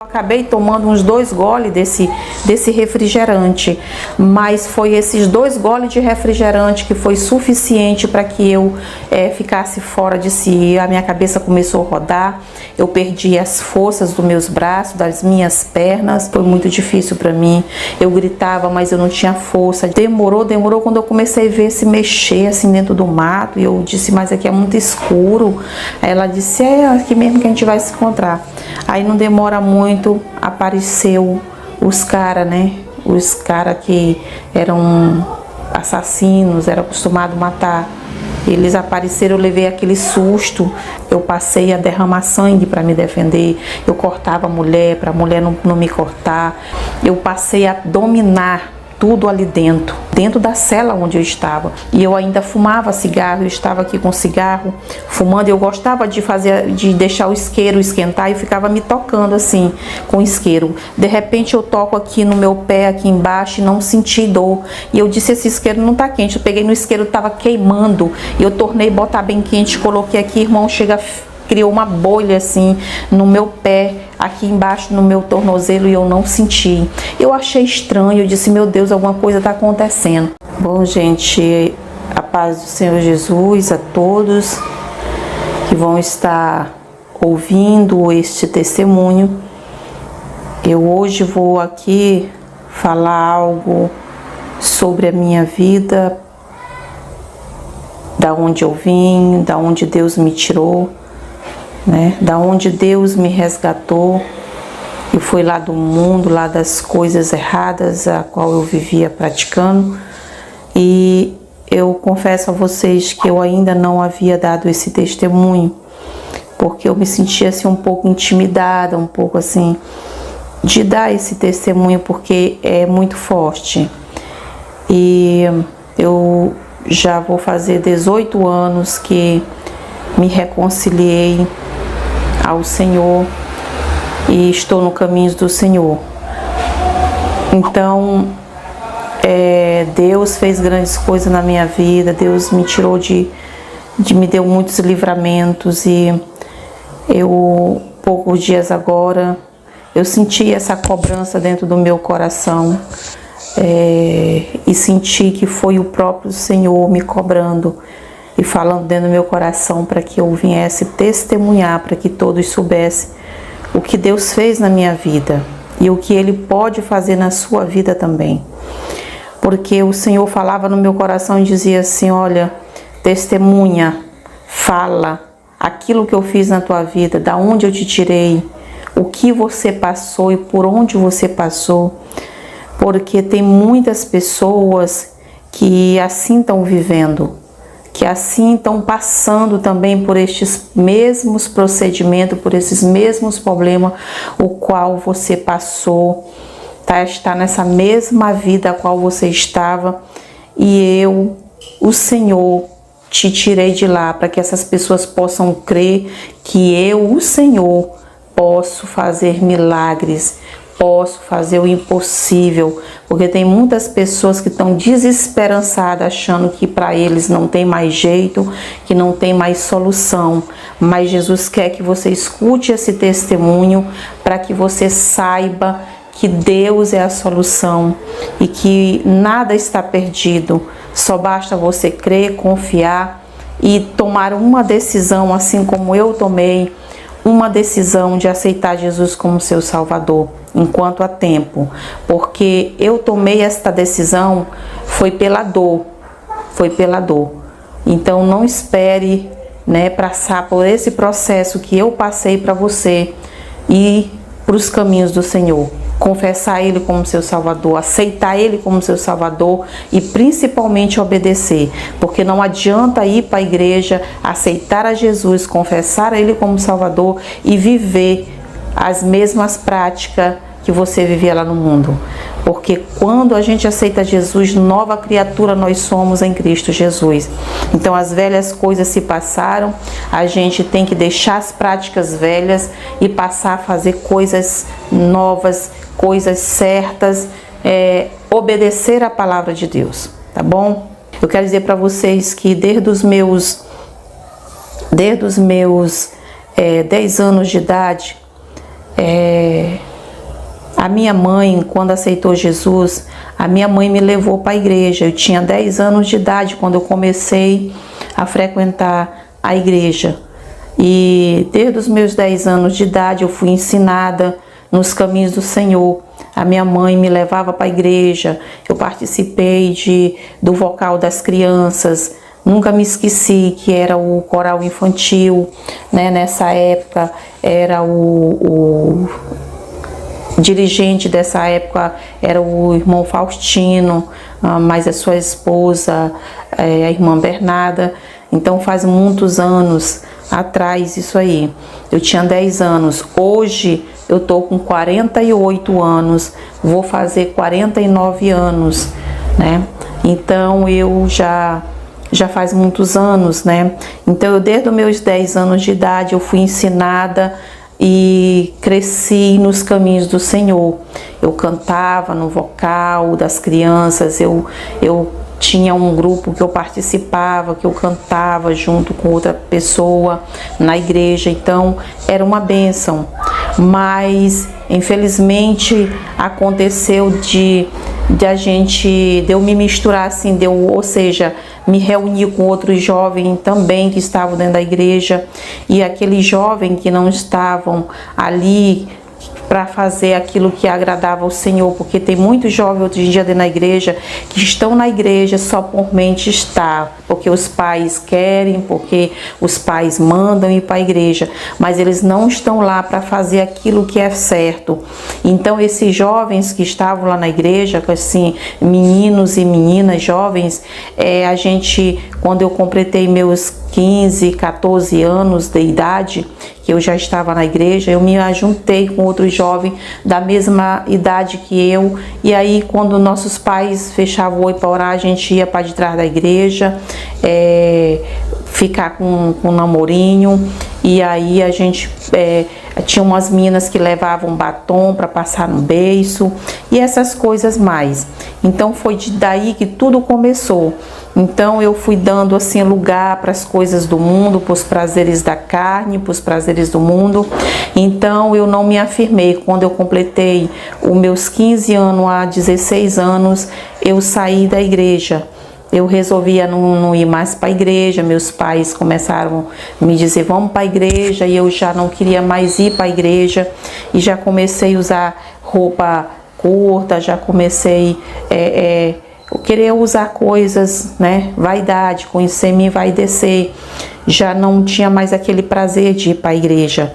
Acabei tomando uns 2 goles desse refrigerante, mas foi esses 2 goles de refrigerante que foi suficiente para que eu ficasse fora de si. A minha cabeça começou a rodar, eu perdi as forças dos meus braços, das minhas pernas, foi muito difícil para mim. Eu gritava, mas eu não tinha força. Demorou quando eu comecei a ver se mexer assim dentro do mato, e eu disse, mas aqui é muito escuro. Aí ela disse, é aqui mesmo que a gente vai se encontrar. Aí não demora muito, apareceu os caras, né? Os caras que eram assassinos, eram acostumados a matar. Eles apareceram, eu levei aquele susto. Eu passei a derramar sangue para me defender. Eu cortava a mulher, para a mulher não me cortar. Eu passei a dominar tudo ali dentro da cela onde eu estava. E eu ainda fumava cigarro, eu estava aqui com cigarro, fumando. Eu gostava de deixar o isqueiro esquentar e ficava me tocando assim, com o isqueiro. De repente eu toco aqui no meu pé, aqui embaixo, e não senti dor. E eu disse, esse isqueiro não tá quente. Eu peguei no isqueiro, tava queimando. E eu tornei botar bem quente, coloquei aqui, irmão, criou uma bolha assim no meu pé, aqui embaixo no meu tornozelo, e eu não senti. Eu achei estranho, eu disse, meu Deus, alguma coisa está acontecendo. Bom, gente, a paz do Senhor Jesus a todos que vão estar ouvindo este testemunho. Eu hoje vou aqui falar algo sobre a minha vida, da onde eu vim, da onde Deus me tirou, né? Da onde Deus me resgatou. Eu fui lá do mundo, lá das coisas erradas a qual eu vivia praticando, e eu confesso a vocês que eu ainda não havia dado esse testemunho, porque eu me sentia assim um pouco intimidada, um pouco assim de dar esse testemunho, porque é muito forte. E eu já vou fazer 18 anos que me reconciliei ao Senhor e estou no caminho do Senhor. Então, Deus fez grandes coisas na minha vida. Deus me tirou me deu muitos livramentos, e eu, poucos dias agora, eu senti essa cobrança dentro do meu coração, e senti que foi o próprio Senhor me cobrando e falando dentro do meu coração para que eu viesse testemunhar, para que todos soubessem o que Deus fez na minha vida e o que Ele pode fazer na sua vida também. Porque o Senhor falava no meu coração e dizia assim, olha, testemunha, fala aquilo que eu fiz na tua vida, da onde eu te tirei, o que você passou e por onde você passou. Porque tem muitas pessoas que assim estão vivendo, que assim estão passando também por estes mesmos procedimentos, por esses mesmos problemas, o qual você passou, está nessa mesma vida a qual você estava, e o Senhor, te tirei de lá para que essas pessoas possam crer que eu, o Senhor, posso fazer milagres, posso fazer o impossível, porque tem muitas pessoas que estão desesperançadas, achando que para eles não tem mais jeito, que não tem mais solução. Mas Jesus quer que você escute esse testemunho para que você saiba que Deus é a solução e que nada está perdido. Só basta você crer, confiar e tomar uma decisão, assim como eu tomei, uma decisão de aceitar Jesus como seu Salvador, enquanto há tempo. Porque eu tomei esta decisão, foi pela dor. Então não espere, né, passar por esse processo que eu passei para você ir para os caminhos do Senhor. Confessar Ele como seu Salvador, aceitar Ele como seu Salvador e principalmente obedecer. Porque não adianta ir para a igreja, aceitar a Jesus, confessar Ele como Salvador e viver as mesmas práticas que você vivia lá no mundo. Porque quando a gente aceita Jesus, nova criatura nós somos em Cristo Jesus. Então as velhas coisas se passaram, a gente tem que deixar as práticas velhas e passar a fazer coisas novas, coisas certas, obedecer a palavra de Deus, tá bom? Eu quero dizer para vocês que desde os meus 10 anos de idade, A minha mãe, quando aceitou Jesus, a minha mãe me levou para a igreja. Eu tinha 10 anos de idade quando eu comecei a frequentar a igreja. E desde os meus 10 anos de idade eu fui ensinada nos caminhos do Senhor. A minha mãe me levava para a igreja, eu participei do vocal das crianças. Nunca me esqueci que era o coral infantil, né? Nessa época era o dirigente dessa época era o irmão Faustino, mais a sua esposa, a irmã Bernarda. Então faz muitos anos atrás isso aí. Eu tinha 10 anos. Hoje eu tô com 48 anos, vou fazer 49 anos, né? Então eu já faz muitos anos, né? Então eu desde os meus 10 anos de idade eu fui ensinada e cresci nos caminhos do Senhor. Eu cantava no vocal das crianças, eu tinha um grupo que eu participava, que eu cantava junto com outra pessoa na igreja, então era uma bênção. Mas infelizmente aconteceu de eu me misturar assim, ou seja, me reuni com outros jovens também que estavam dentro da igreja, e aqueles jovens que não estavam ali para fazer aquilo que agradava ao Senhor, porque tem muitos jovens hoje em dia dentro da igreja que estão na igreja só por mente estar, porque os pais querem, porque os pais mandam ir para a igreja, mas eles não estão lá para fazer aquilo que é certo. Então esses jovens que estavam lá na igreja, assim, meninos e meninas jovens, quando eu completei meus 15, 14 anos de idade, que eu já estava na igreja, eu me ajuntei com outros jovens da mesma idade que eu, e aí quando nossos pais fechavam o olho para orar, a gente ia para de trás da igreja, ficar com um namorinho, e aí a gente tinha umas meninas que levavam batom para passar no beiço, e essas coisas mais. Então foi daí que tudo começou. Então eu fui dando assim lugar para as coisas do mundo, para os prazeres da carne, para os prazeres do mundo. Então eu não me afirmei. Quando eu completei os meus 15 anos a 16 anos, eu saí da igreja. Eu resolvia não ir mais para a igreja. Meus pais começaram a me dizer, vamos para a igreja, e eu já não queria mais ir para a igreja, e já comecei a usar roupa curta, já comecei querer usar coisas, né? Vaidade, conhecer me vai descer. Já não tinha mais aquele prazer de ir para a igreja.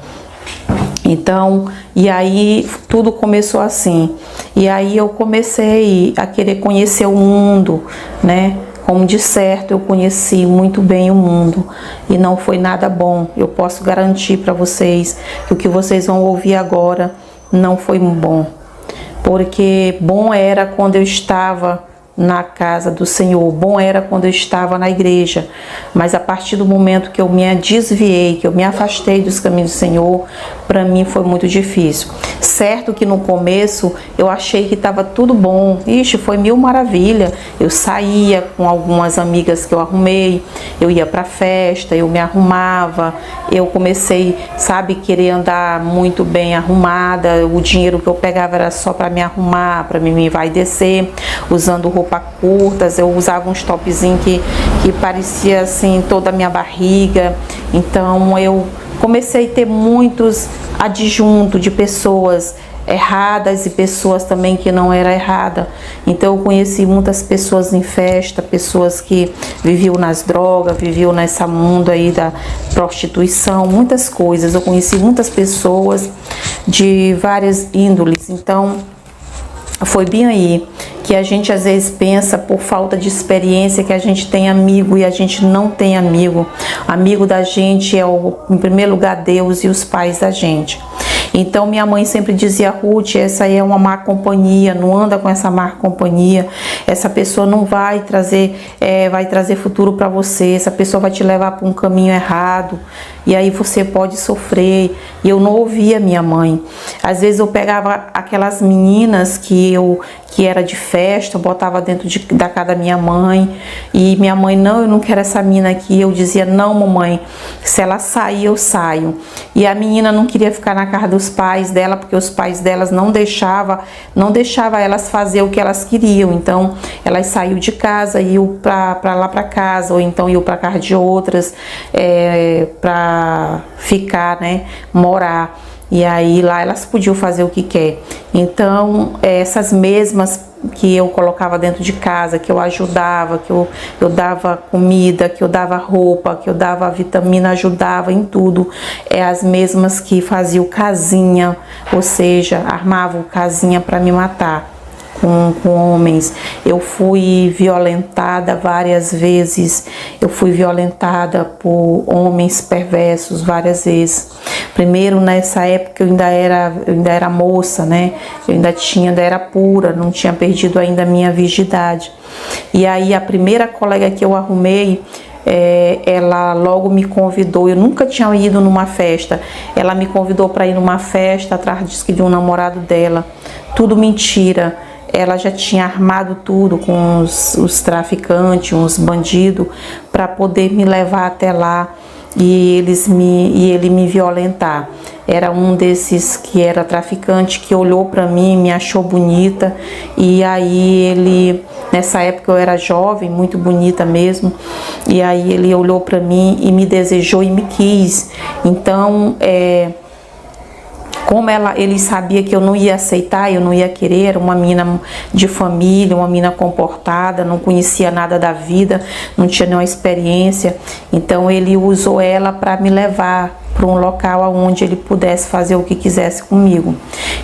Então, e aí tudo começou assim. E aí eu comecei a querer conhecer o mundo, né? Como de certo eu conheci muito bem o mundo e não foi nada bom. Eu posso garantir para vocês que o que vocês vão ouvir agora não foi bom. Porque bom era quando eu estava na casa do Senhor, bom era quando eu estava na igreja, mas a partir do momento que eu me desviei, que eu me afastei dos caminhos do Senhor, para mim foi muito difícil. Certo que no começo eu achei que estava tudo bom, foi mil maravilha, eu saía com algumas amigas que eu arrumei, eu ia para festa, eu me arrumava, eu comecei, querer andar muito bem arrumada, o dinheiro que eu pegava era só para me arrumar, para me vai descer, usando roupa curtas, eu usava uns topzinhos que parecia assim toda a minha barriga. Então eu comecei a ter muitos adjuntos de pessoas erradas e pessoas também que não era errada. Então eu conheci muitas pessoas em festa, pessoas que viviam nas drogas, viviam nesse mundo aí da prostituição, muitas coisas. Eu conheci muitas pessoas de várias índoles. Então foi bem aí que a gente às vezes pensa, por falta de experiência, que a gente tem amigo, e a gente não tem amigo. Amigo da gente é, em primeiro lugar, Deus e os pais da gente. Então minha mãe sempre dizia, Ruth, essa aí é uma má companhia, não anda com essa má companhia, essa pessoa não vai trazer futuro para você, essa pessoa vai te levar para um caminho errado, e aí você pode sofrer. E eu não ouvia minha mãe. Às vezes eu pegava aquelas meninas que que era de festa, eu botava dentro da casa da minha mãe. E minha mãe, não, eu não quero essa menina aqui. Eu dizia, não, mamãe, se ela sair, eu saio. E a menina não queria ficar na casa dos pais dela, porque os pais delas não deixava elas fazer o que elas queriam. Então, elas saíam de casa, iam pra lá pra casa, ou então iam pra casa de outras, pra ficar, né, morar. E aí lá elas podiam fazer o que quer. Então, essas mesmas que eu colocava dentro de casa, que eu ajudava, que eu dava comida, que eu dava roupa, que eu dava vitamina, ajudava em tudo, as mesmas que faziam casinha, ou seja, armavam casinha para me matar. Com homens. Eu fui violentada várias vezes, eu fui violentada por homens perversos várias vezes. Primeiro, nessa época eu ainda era moça, né? Eu ainda era pura, não tinha perdido ainda a minha virgindade. E aí a primeira colega que eu arrumei, ela logo me convidou. Eu nunca tinha ido numa festa. Ela me convidou para ir numa festa atrás de um namorado dela. Tudo mentira. Ela já tinha armado tudo com os traficantes, uns bandidos, para poder me levar até lá e ele me violentar. Era um desses que era traficante, que olhou para mim, me achou bonita, e aí nessa época eu era jovem, muito bonita mesmo, e aí ele olhou para mim e me desejou e me quis. Então, como ele sabia que eu não ia aceitar, eu não ia querer, era uma menina de família, uma menina comportada, não conhecia nada da vida, não tinha nenhuma experiência, então ele usou ela para me levar para um local onde ele pudesse fazer o que quisesse comigo.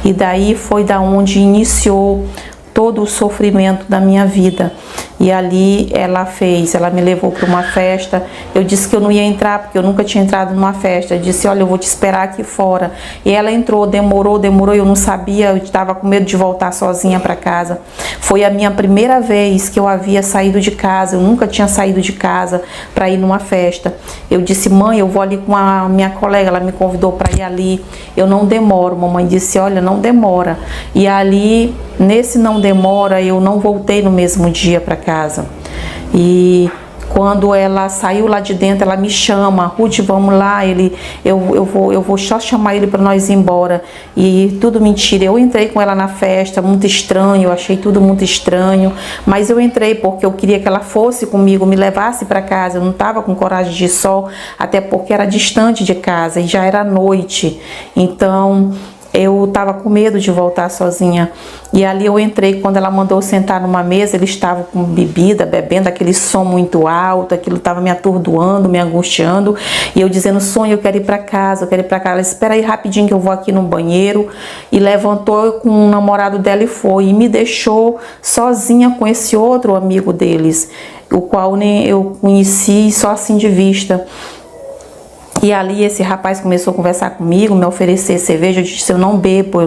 E daí foi da onde iniciou todo o sofrimento da minha vida. E ali ela me levou para uma festa. Eu disse que eu não ia entrar, porque eu nunca tinha entrado numa festa. Eu disse, olha, eu vou te esperar aqui fora. E ela entrou, demorou, eu não sabia, eu estava com medo de voltar sozinha para casa. Foi a minha primeira vez que eu havia saído de casa, eu nunca tinha saído de casa para ir numa festa. Eu disse, mãe, eu vou ali com a minha colega, ela me convidou para ir ali. Eu não demoro, mamãe disse, olha, não demora. E ali, nesse não demora, eu não voltei no mesmo dia para casa. E quando ela saiu lá de dentro, ela me chama, Ruth, vamos lá, eu vou só chamar ele para nós ir embora. E tudo mentira. Eu entrei com ela na festa, muito estranho, eu achei tudo muito estranho, mas eu entrei porque eu queria que ela fosse comigo, me levasse para casa. Eu não estava com coragem de ir só, até porque era distante de casa e já era noite. Então eu estava com medo de voltar sozinha. E ali eu entrei, quando ela mandou sentar numa mesa, eles estavam com bebida, bebendo aquele som muito alto, aquilo estava me atordoando, me angustiando. E eu dizendo, Sônia, eu quero ir para casa, eu quero ir para casa. Ela, espera aí rapidinho que eu vou aqui no banheiro. E levantou com o namorado dela e foi. E me deixou sozinha com esse outro amigo deles, o qual nem eu conheci só assim de vista. E ali esse rapaz começou a conversar comigo, me oferecer cerveja. Eu disse, eu não bebo.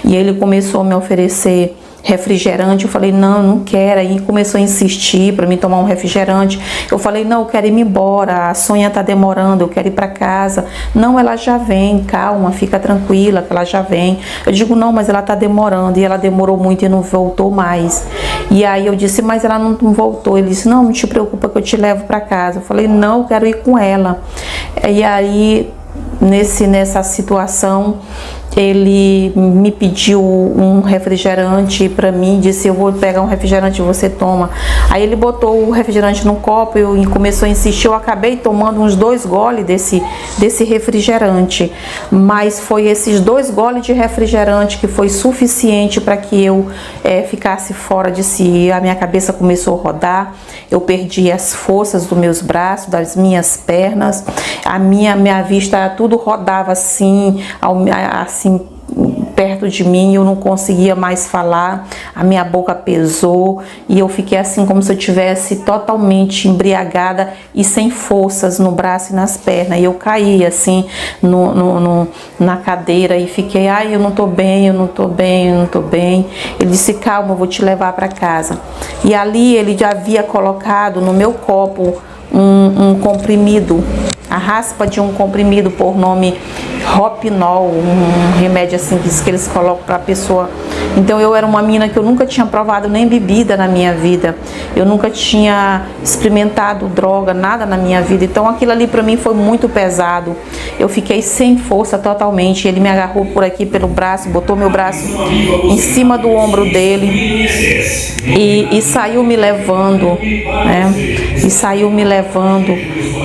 E ele começou a me oferecer refrigerante. Eu falei, não, eu não quero. Aí começou a insistir para mim tomar um refrigerante. Eu falei, não, eu quero ir embora, a Sônia tá demorando, eu quero ir para casa. Não, ela já vem, calma, fica tranquila que ela já vem. Eu digo, não, mas ela tá demorando. E ela demorou muito e não voltou mais. E aí eu disse, mas ela não voltou. Ele disse, não te preocupa que eu te levo para casa. Eu falei, não, eu quero ir com ela. E aí, nessa situação, ele me pediu um refrigerante para mim, disse, eu vou pegar um refrigerante, você toma. Aí ele botou o refrigerante no copo e começou a insistir. Eu acabei tomando uns 2 goles desse refrigerante, mas foi esses 2 goles de refrigerante que foi suficiente para que eu ficasse fora de si. A minha cabeça começou a rodar, eu perdi as forças dos meus braços, das minhas pernas, a minha vista, tudo rodava assim perto de mim, eu não conseguia mais falar, a minha boca pesou e eu fiquei assim como se eu tivesse totalmente embriagada e sem forças no braço e nas pernas. E eu caí assim na cadeira e fiquei, ai, eu não tô bem. Ele disse, calma, eu vou te levar para casa. E ali ele já havia colocado no meu copo um comprimido, a raspa de um comprimido por nome Rohypnol, um remédio assim que eles colocam para a pessoa. Então eu era uma menina que eu nunca tinha provado nem bebida na minha vida, eu nunca tinha experimentado droga, nada na minha vida. Então aquilo ali para mim foi muito pesado. Eu fiquei sem força totalmente. Ele me agarrou por aqui pelo braço, botou meu braço em cima do ombro dele e saiu me levando, né? E saiu me levando.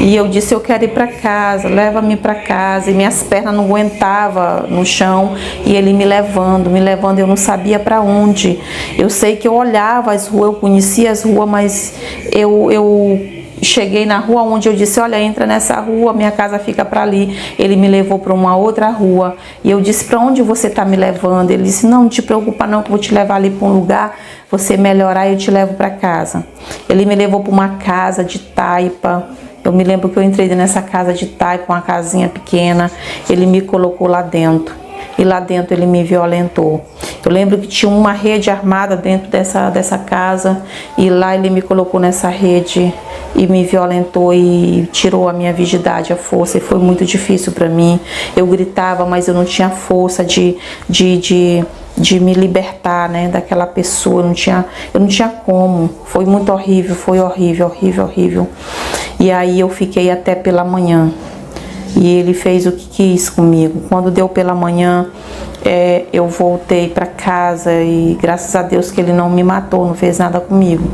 E eu disse: eu quero ir para casa, leva-me para casa. E minhas pernas não aguentavam no chão. E ele me levando, eu não sabia para onde. Eu sei que eu olhava as ruas, eu conhecia as ruas, mas eu cheguei na rua onde eu disse: olha, entra nessa rua, minha casa fica para ali. Ele me levou para uma outra rua. E eu disse: para onde você está me levando? Ele disse: não te preocupa não, que eu vou te levar ali para um lugar, você melhorar e eu te levo para casa. Ele me levou para uma casa de taipa. Eu me lembro que eu entrei nessa casa de taipa, uma casinha pequena. Ele me colocou lá dentro. E lá dentro ele me violentou. Eu lembro que tinha uma rede armada dentro dessa casa. E lá ele me colocou nessa rede e me violentou e tirou a minha virgindade, a força. E foi muito difícil para mim. Eu gritava, mas eu não tinha força de me libertar, né, daquela pessoa. Eu não tinha como. Foi muito horrível, foi horrível, horrível, horrível. E aí eu fiquei até pela manhã. E ele fez o que quis comigo. Quando deu pela manhã, eu voltei para casa e graças a Deus que ele não me matou, não fez nada comigo.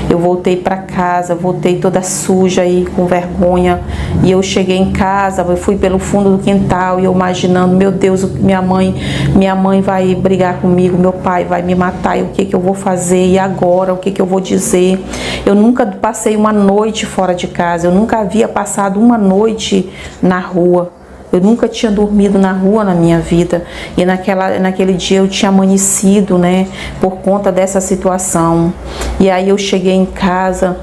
Eu voltei para casa, voltei toda suja e com vergonha. E eu cheguei em casa, eu fui pelo fundo do quintal e eu imaginando: meu Deus, minha mãe vai brigar comigo, meu pai vai me matar, e o que eu vou fazer? E agora, o que eu vou dizer? Eu nunca passei uma noite fora de casa, eu nunca havia passado uma noite na rua. Eu nunca tinha dormido na rua na minha vida. E naquele dia eu tinha amanhecido, né, por conta dessa situação. E aí eu cheguei em casa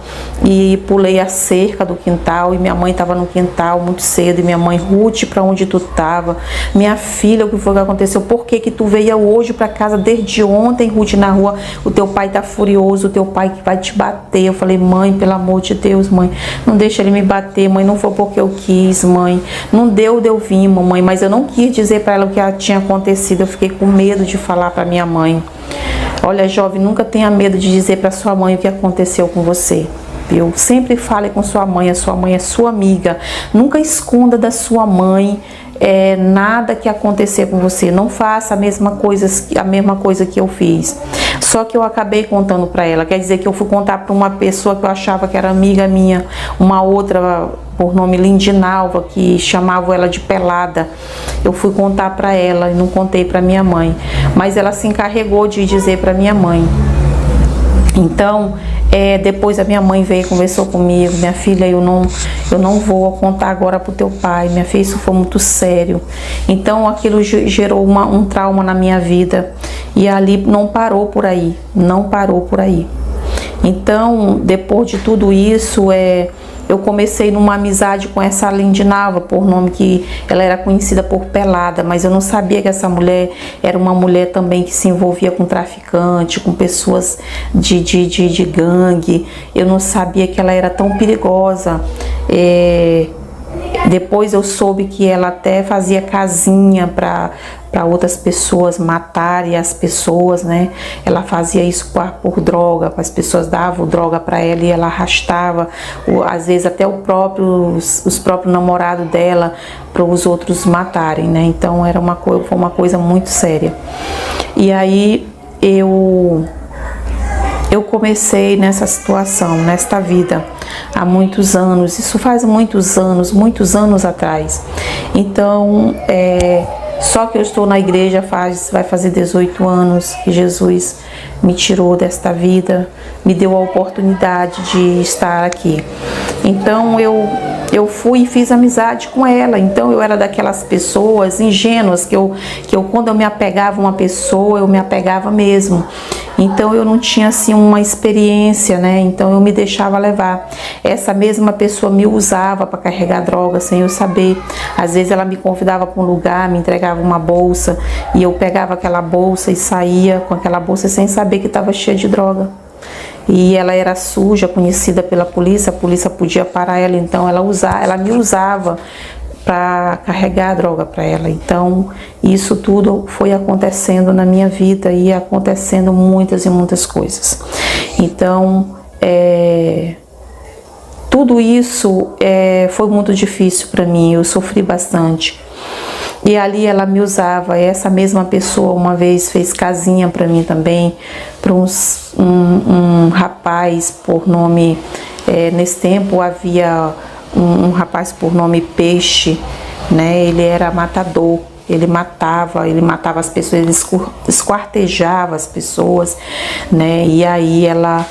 e pulei a cerca do quintal. E minha mãe estava no quintal muito cedo. E minha mãe: Ruth, para onde tu estava? Minha filha, o que foi que aconteceu? Por que tu veio hoje para casa desde ontem, Ruth, na rua? O teu pai tá furioso, o teu pai que vai te bater. Eu falei: mãe, pelo amor de Deus, mãe, não deixa ele me bater, mãe, não foi porque eu quis, mãe. Não deu vim, mamãe, mas eu não quis dizer para ela o que tinha acontecido. Eu fiquei com medo de falar para minha mãe. Olha, jovem, nunca tenha medo de dizer para sua mãe o que aconteceu com você. Eu sempre fale com sua mãe, a sua mãe é sua amiga. Nunca esconda da sua mãe nada que acontecer com você. Não faça a mesma coisa que eu fiz. Só que eu acabei contando para ela. Quer dizer que eu fui contar para uma pessoa que eu achava que era amiga minha, uma outra por nome Lindinalva, que chamava ela de Pelada. Eu fui contar para ela e não contei para minha mãe. Mas ela se encarregou de dizer para minha mãe. Então, depois a minha mãe veio e conversou comigo: minha filha, eu não vou contar agora pro teu pai, minha filha, isso foi muito sério. Então aquilo gerou um trauma na minha vida. E ali não parou por aí, não parou por aí. Então, depois de tudo isso, eu comecei numa amizade com essa Lindinalva, por nome que ela era conhecida por Pelada, mas eu não sabia que essa mulher era uma mulher também que se envolvia com traficante, com pessoas de gangue. Eu não sabia que ela era tão perigosa. Depois eu soube que ela até fazia casinha para outras pessoas matarem as pessoas, né? Ela fazia isso por droga, as pessoas davam droga para ela e ela arrastava, às vezes até os próprios namorados dela, para os outros matarem, né? Então foi uma coisa muito séria. E aí eu comecei nessa situação, nesta vida, há muitos anos. Isso faz muitos anos atrás. Então, só que eu estou na igreja vai fazer 18 anos que Jesus me tirou desta vida, me deu a oportunidade de estar aqui. Então eu fui e fiz amizade com ela. Então eu era daquelas pessoas ingênuas que eu quando eu me apegava a uma pessoa, eu me apegava mesmo. Então eu não tinha assim uma experiência, né? Então eu me deixava levar. Essa mesma pessoa me usava para carregar droga sem eu saber. Às vezes ela me convidava para um lugar, me entregava uma bolsa e eu pegava aquela bolsa e saía com aquela bolsa sem saber que estava cheia de droga. E ela era suja, conhecida pela polícia, a polícia podia parar ela, então ela me usava para carregar a droga para ela. Então, isso tudo foi acontecendo na minha vida e acontecendo muitas e muitas coisas. Então, tudo isso foi muito difícil para mim, eu sofri bastante. E ali ela me usava. Essa mesma pessoa uma vez fez casinha para mim também, para um rapaz por nome, nesse tempo havia um rapaz por nome Peixe, né? Ele era matador, ele matava as pessoas, ele esquartejava as pessoas, né? E aí ela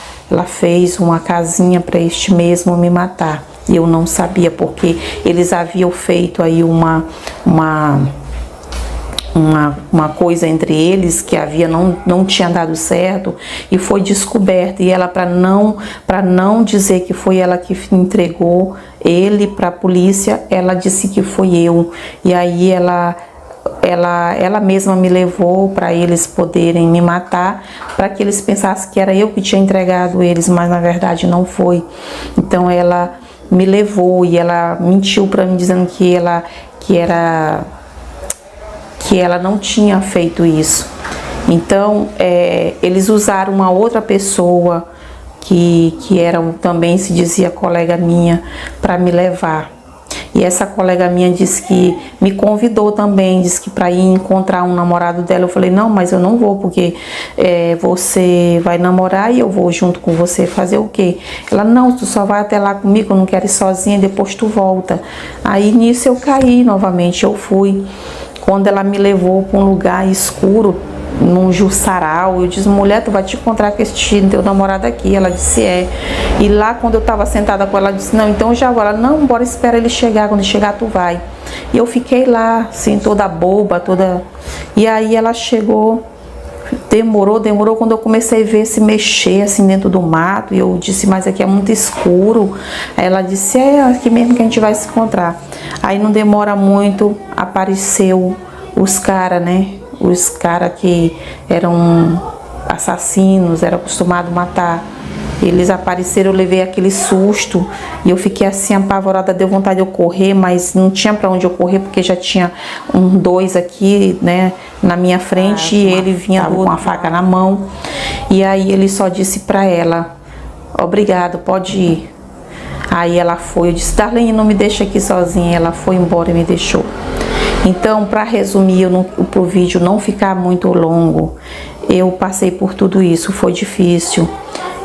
fez uma casinha para este mesmo me matar. E eu não sabia, porque eles haviam feito aí uma coisa entre eles que não tinha dado certo, e foi descoberto. E ela, para não dizer que foi ela que entregou ele para a polícia, ela disse que foi eu. E aí ela mesma me levou para eles poderem me matar, para que eles pensassem que era eu que tinha entregado eles, mas na verdade não foi. Então ela me levou e ela mentiu para mim, dizendo que ela não tinha feito isso. Então eles usaram uma outra pessoa que também se dizia colega minha para me levar. E essa colega minha disse que me convidou também, disse que para ir encontrar um namorado dela. Eu falei, não, mas eu não vou, porque você vai namorar e eu vou junto com você. Fazer o quê? Ela, não, tu só vai até lá comigo, eu não quero ir sozinha, depois tu volta. Aí nisso eu caí novamente, eu fui. Quando ela me levou para um lugar escuro, num Jussaral, eu disse, mulher, tu vai te encontrar com esse teu namorado aqui. Ela disse, é. E lá, quando eu estava sentada com ela, ela disse, não, então eu já vou. Ela, não, bora, espera ele chegar, quando ele chegar tu vai. E eu fiquei lá, assim, toda boba, toda... E aí ela chegou, demorou, quando eu comecei a ver se mexer, assim, dentro do mato, e eu disse, mas aqui é muito escuro. Aí ela disse, aqui mesmo que a gente vai se encontrar. Aí não demora muito, apareceu os caras, né? Os caras que eram assassinos, eram acostumados a matar. Eles apareceram, eu levei aquele susto e eu fiquei assim apavorada, deu vontade de eu correr, mas não tinha para onde eu correr, porque já tinha dois aqui, né, na minha frente, e ele vinha com a faca na mão. E aí ele só disse para ela, obrigado, pode ir. Aí ela foi, eu disse, Darlene, não me deixa aqui sozinha. Ela foi embora e me deixou. Então, para resumir, para o vídeo não ficar muito longo, eu passei por tudo isso, foi difícil.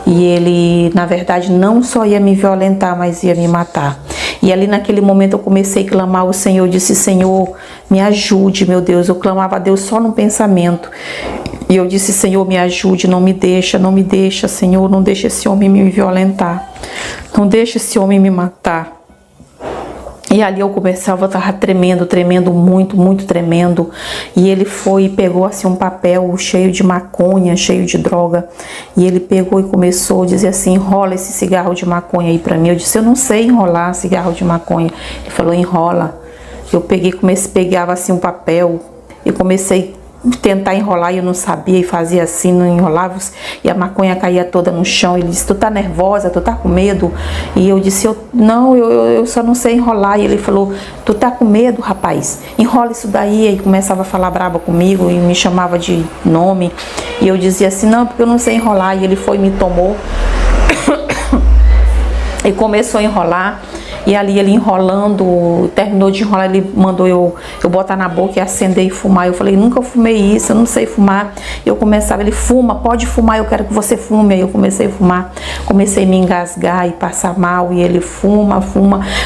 E ele, na verdade, não só ia me violentar, mas ia me matar. E ali naquele momento eu comecei a clamar ao Senhor, eu disse, Senhor, me ajude, meu Deus. Eu clamava a Deus só no pensamento. E eu disse, Senhor, me ajude, não me deixa, Senhor, não deixa esse homem me violentar. Não deixa esse homem me matar. E ali eu começava, eu tava tremendo muito tremendo. E ele foi e pegou assim um papel cheio de maconha, cheio de droga. E ele pegou e começou a dizer assim, enrola esse cigarro de maconha aí pra mim. Eu disse, eu não sei enrolar cigarro de maconha. Ele falou, enrola. Eu pegava assim um papel e comecei a tentar enrolar, e eu não sabia, e fazia assim, não enrolava, e a maconha caía toda no chão. Ele disse, tu tá nervosa, tu tá com medo? E eu disse, eu só não sei enrolar. E ele falou, tu tá com medo, rapaz? Enrola isso daí. E começava a falar braba comigo e me chamava de nome, e eu dizia assim, não, porque eu não sei enrolar. E ele foi e me tomou e começou a enrolar. E ali ele enrolando, terminou de enrolar, ele mandou eu botar na boca e acender e fumar. Eu falei, nunca fumei isso, eu não sei fumar. Eu começava, ele fuma, pode fumar, eu quero que você fume. Aí eu comecei a fumar, comecei a me engasgar e passar mal. E ele fuma.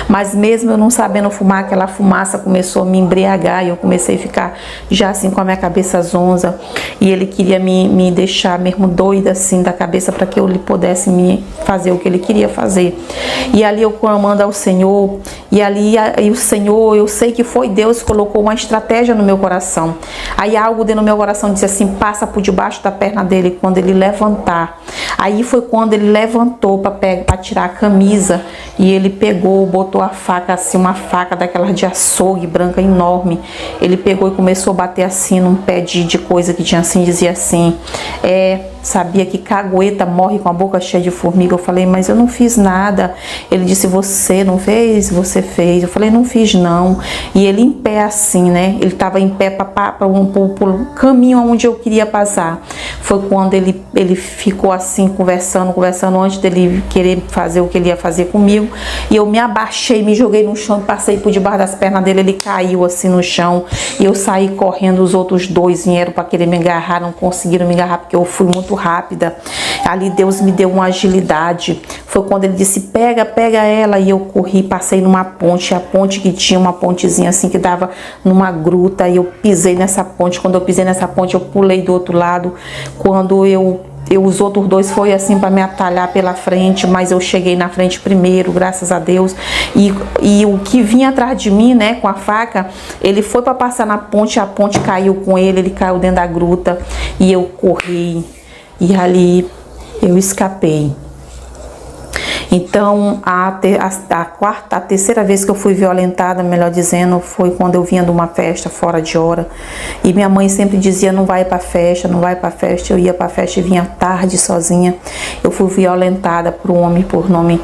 Mas mesmo eu não sabendo fumar, aquela fumaça começou a me embriagar. E eu comecei a ficar já assim com a minha cabeça zonza. E ele queria me deixar mesmo doida assim da cabeça, para que eu pudesse me fazer o que ele queria fazer. E ali eu clamando ao Senhor, e ali o Senhor, eu sei que foi Deus que colocou uma estratégia no meu coração. Aí algo dentro do meu coração disse assim, passa por debaixo da perna dele quando ele levantar. Aí foi quando ele levantou para tirar a camisa, e ele pegou, botou a faca assim, uma faca daquelas de açougue branca enorme. Ele pegou e começou a bater assim num pé de coisa que tinha assim, dizia assim, sabia que cagueta morre com a boca cheia de formiga. Eu falei, mas eu não fiz nada. Ele disse, você não fez? Você fez. Eu falei, não fiz não. E ele em pé assim, né? Ele estava em pé para o caminho onde eu queria passar. Foi quando ele ficou assim, conversando antes dele querer fazer o que ele ia fazer comigo. E eu me abaixei, me joguei no chão, passei por debaixo das pernas dele, ele caiu assim no chão. E eu saí correndo, os outros dois vieram para querer me agarrar, não conseguiram me agarrar porque eu fui muito rápida. Ali Deus me deu uma agilidade. Foi quando ele disse, pega ela. E eu corri, passei numa ponte, a ponte que tinha uma pontezinha assim que dava numa gruta. E eu pisei nessa ponte. Quando eu pisei nessa ponte, eu pulei do outro lado. Quando os outros dois foi assim para me atalhar pela frente, mas eu cheguei na frente primeiro, graças a Deus. E o que vinha atrás de mim, né, com a faca, ele foi para passar na ponte, a ponte caiu com ele caiu dentro da gruta e eu corri e ali eu escapei. Então, a terceira vez que eu fui violentada, melhor dizendo, foi quando eu vinha de uma festa fora de hora. E minha mãe sempre dizia, não vai pra festa, não vai pra festa. Eu ia pra festa e vinha tarde sozinha. Eu fui violentada por um homem por nome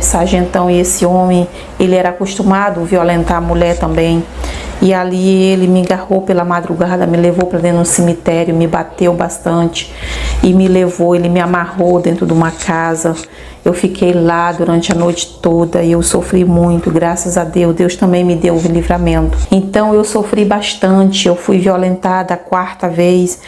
Sargentão. E esse homem, ele era acostumado a violentar a mulher também. E ali ele me agarrou pela madrugada, me levou para dentro do cemitério, me bateu bastante e me levou, ele me amarrou dentro de uma casa. Eu fiquei lá durante a noite toda e eu sofri muito, graças a Deus. Deus também me deu o livramento. Então eu sofri bastante, eu fui violentada a quarta vez.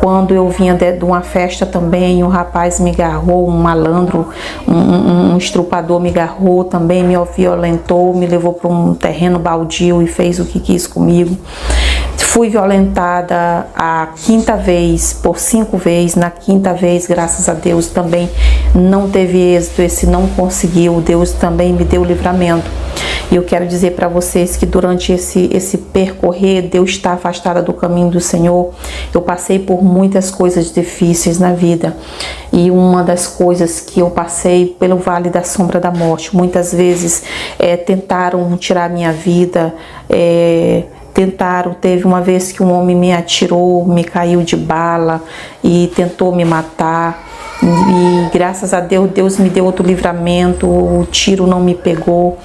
Quando eu vinha de uma festa também, um rapaz me agarrou, um malandro, um estrupador me agarrou também, me violentou, me levou para um terreno baldio e fez o que quis comigo. Fui violentada a quinta vez, por 5 vezes. Na quinta vez, graças a Deus, também não teve êxito, esse não conseguiu. Deus também me deu livramento. E eu quero dizer para vocês que durante esse percorrer, Deus está afastada do caminho do Senhor. Eu passei por muitas coisas difíceis na vida. E uma das coisas que eu passei pelo vale da sombra da morte. Muitas vezes tentaram tirar minha vida, teve uma vez que um homem me atirou, me caiu de bala e tentou me matar. E graças a Deus, Deus me deu outro livramento, o tiro não me pegou,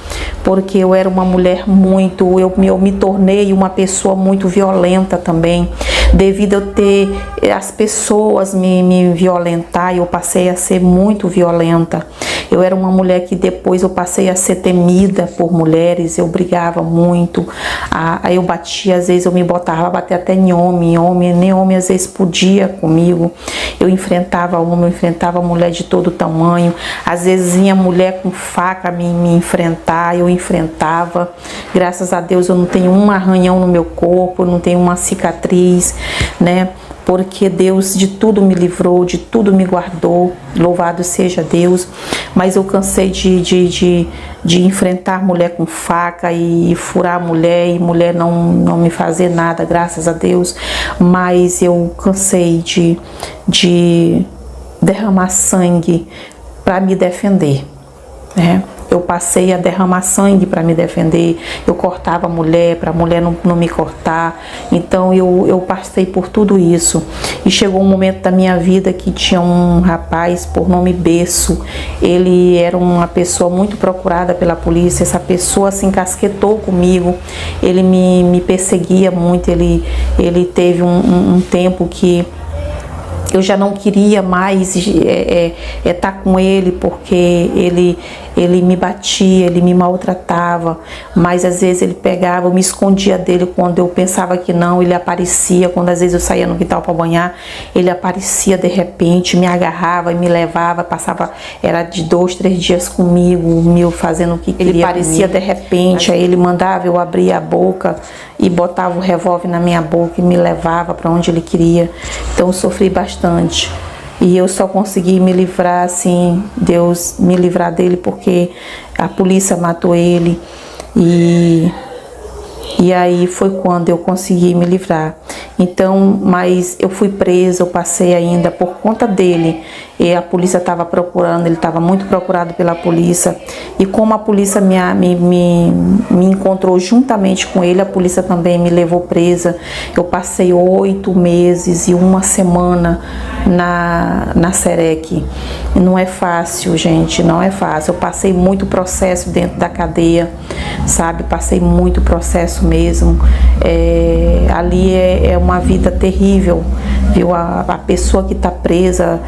porque eu era uma mulher eu me tornei uma pessoa muito violenta também, devido a eu ter as pessoas me violentar, eu passei a ser muito violenta. Eu era uma mulher que depois eu passei a ser temida por mulheres, eu brigava muito, aí eu batia, às vezes eu me botava a bater até em homem, nem homem às vezes podia comigo. Eu enfrentava homem, eu enfrentava mulher de todo tamanho, às vezes vinha mulher com faca me enfrentar, eu enfrentava. Graças a Deus eu não tenho um arranhão no meu corpo, não tenho uma cicatriz, né? Porque Deus de tudo me livrou, de tudo me guardou, louvado seja Deus. Mas eu cansei de enfrentar mulher com faca e furar a mulher e mulher não me fazer nada, graças a Deus. Mas eu cansei de derramar sangue para me defender, né? Eu passei a derramar sangue para me defender, eu cortava a mulher, para a mulher não me cortar. Então eu passei por tudo isso. E chegou um momento da minha vida que tinha um rapaz por nome Beço. Ele era uma pessoa muito procurada pela polícia, essa pessoa se encasquetou comigo, ele me perseguia muito, ele teve um tempo que eu já não queria mais estar com ele, porque ele me batia, ele me maltratava, mas às vezes ele pegava, eu me escondia dele quando eu pensava que não, ele aparecia, quando às vezes eu saía no quintal para banhar, ele aparecia de repente, me agarrava e me levava, passava, era de 2, 3 dias comigo, me fazendo o que queria. Ele aparecia de repente, aí ele mandava eu abrir a boca e botava o revólver na minha boca e me levava para onde ele queria. Então eu sofri bastante. E eu só consegui me livrar, assim, Deus me livrar dele, porque a polícia matou ele. E aí foi quando eu consegui me livrar. Então, mas eu fui presa, eu passei ainda por conta dele. E a polícia estava procurando, ele estava muito procurado pela polícia. E como a polícia me encontrou juntamente com ele, a polícia também me levou presa. Eu passei 8 meses e 1 semana na Serec. E não é fácil, gente, não é fácil. Eu passei muito processo dentro da cadeia, sabe? Passei muito processo mesmo. Ali é uma vida terrível, viu? A pessoa que está presa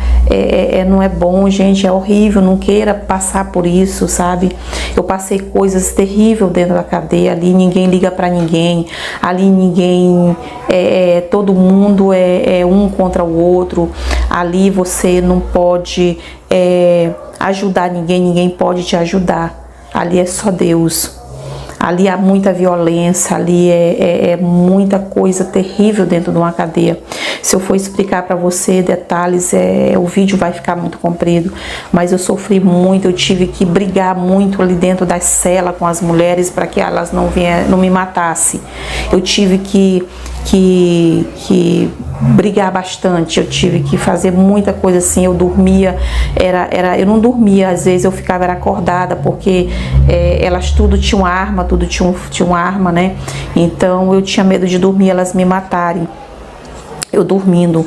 não é bom, gente, é horrível, não queira passar por isso, sabe? Eu passei coisas terríveis dentro da cadeia, ali ninguém liga para ninguém, ali ninguém, todo mundo é um contra o outro, ali você não pode ajudar ninguém, ninguém pode te ajudar, ali é só Deus. Ali há muita violência, ali é muita coisa terrível dentro de uma cadeia. Se eu for explicar para você detalhes, o vídeo vai ficar muito comprido. Mas eu sofri muito, eu tive que brigar muito ali dentro das celas com as mulheres para que elas não me matassem. Eu tive que brigar bastante, eu tive que fazer muita coisa assim. Eu dormia, eu não dormia, às vezes eu ficava acordada, porque elas tudo tinham arma, tudo tinha arma, né? Então eu tinha medo de dormir, elas me matarem, eu dormindo.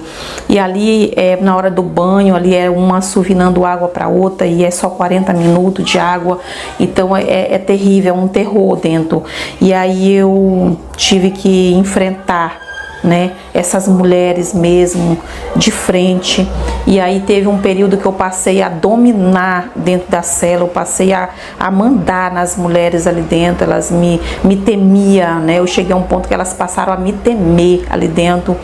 E ali, na hora do banho, ali é uma assovinando água para outra, e é só 40 minutos de água, então é terrível, é um terror dentro. E aí eu tive que enfrentar, né, essas mulheres mesmo de frente. E aí teve um período que eu passei a dominar dentro da cela, eu passei a mandar nas mulheres ali dentro, elas me temiam, né? Eu cheguei a um ponto que elas passaram a me temer ali dentro,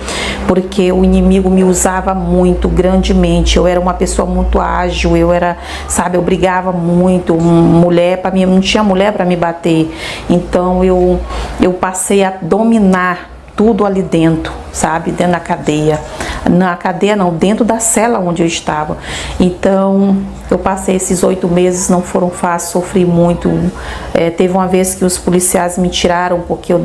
porque o inimigo me usava muito, grandemente. Eu era uma pessoa muito ágil, eu brigava muito, mulher para mim, não tinha mulher para me bater. Então eu passei a dominar tudo ali dentro, sabe? Dentro da cadeia. Na cadeia não, dentro da cela onde eu estava. Então, eu passei esses 8 meses, não foram fáceis, sofri muito. Teve uma vez que os policiais me tiraram, porque eu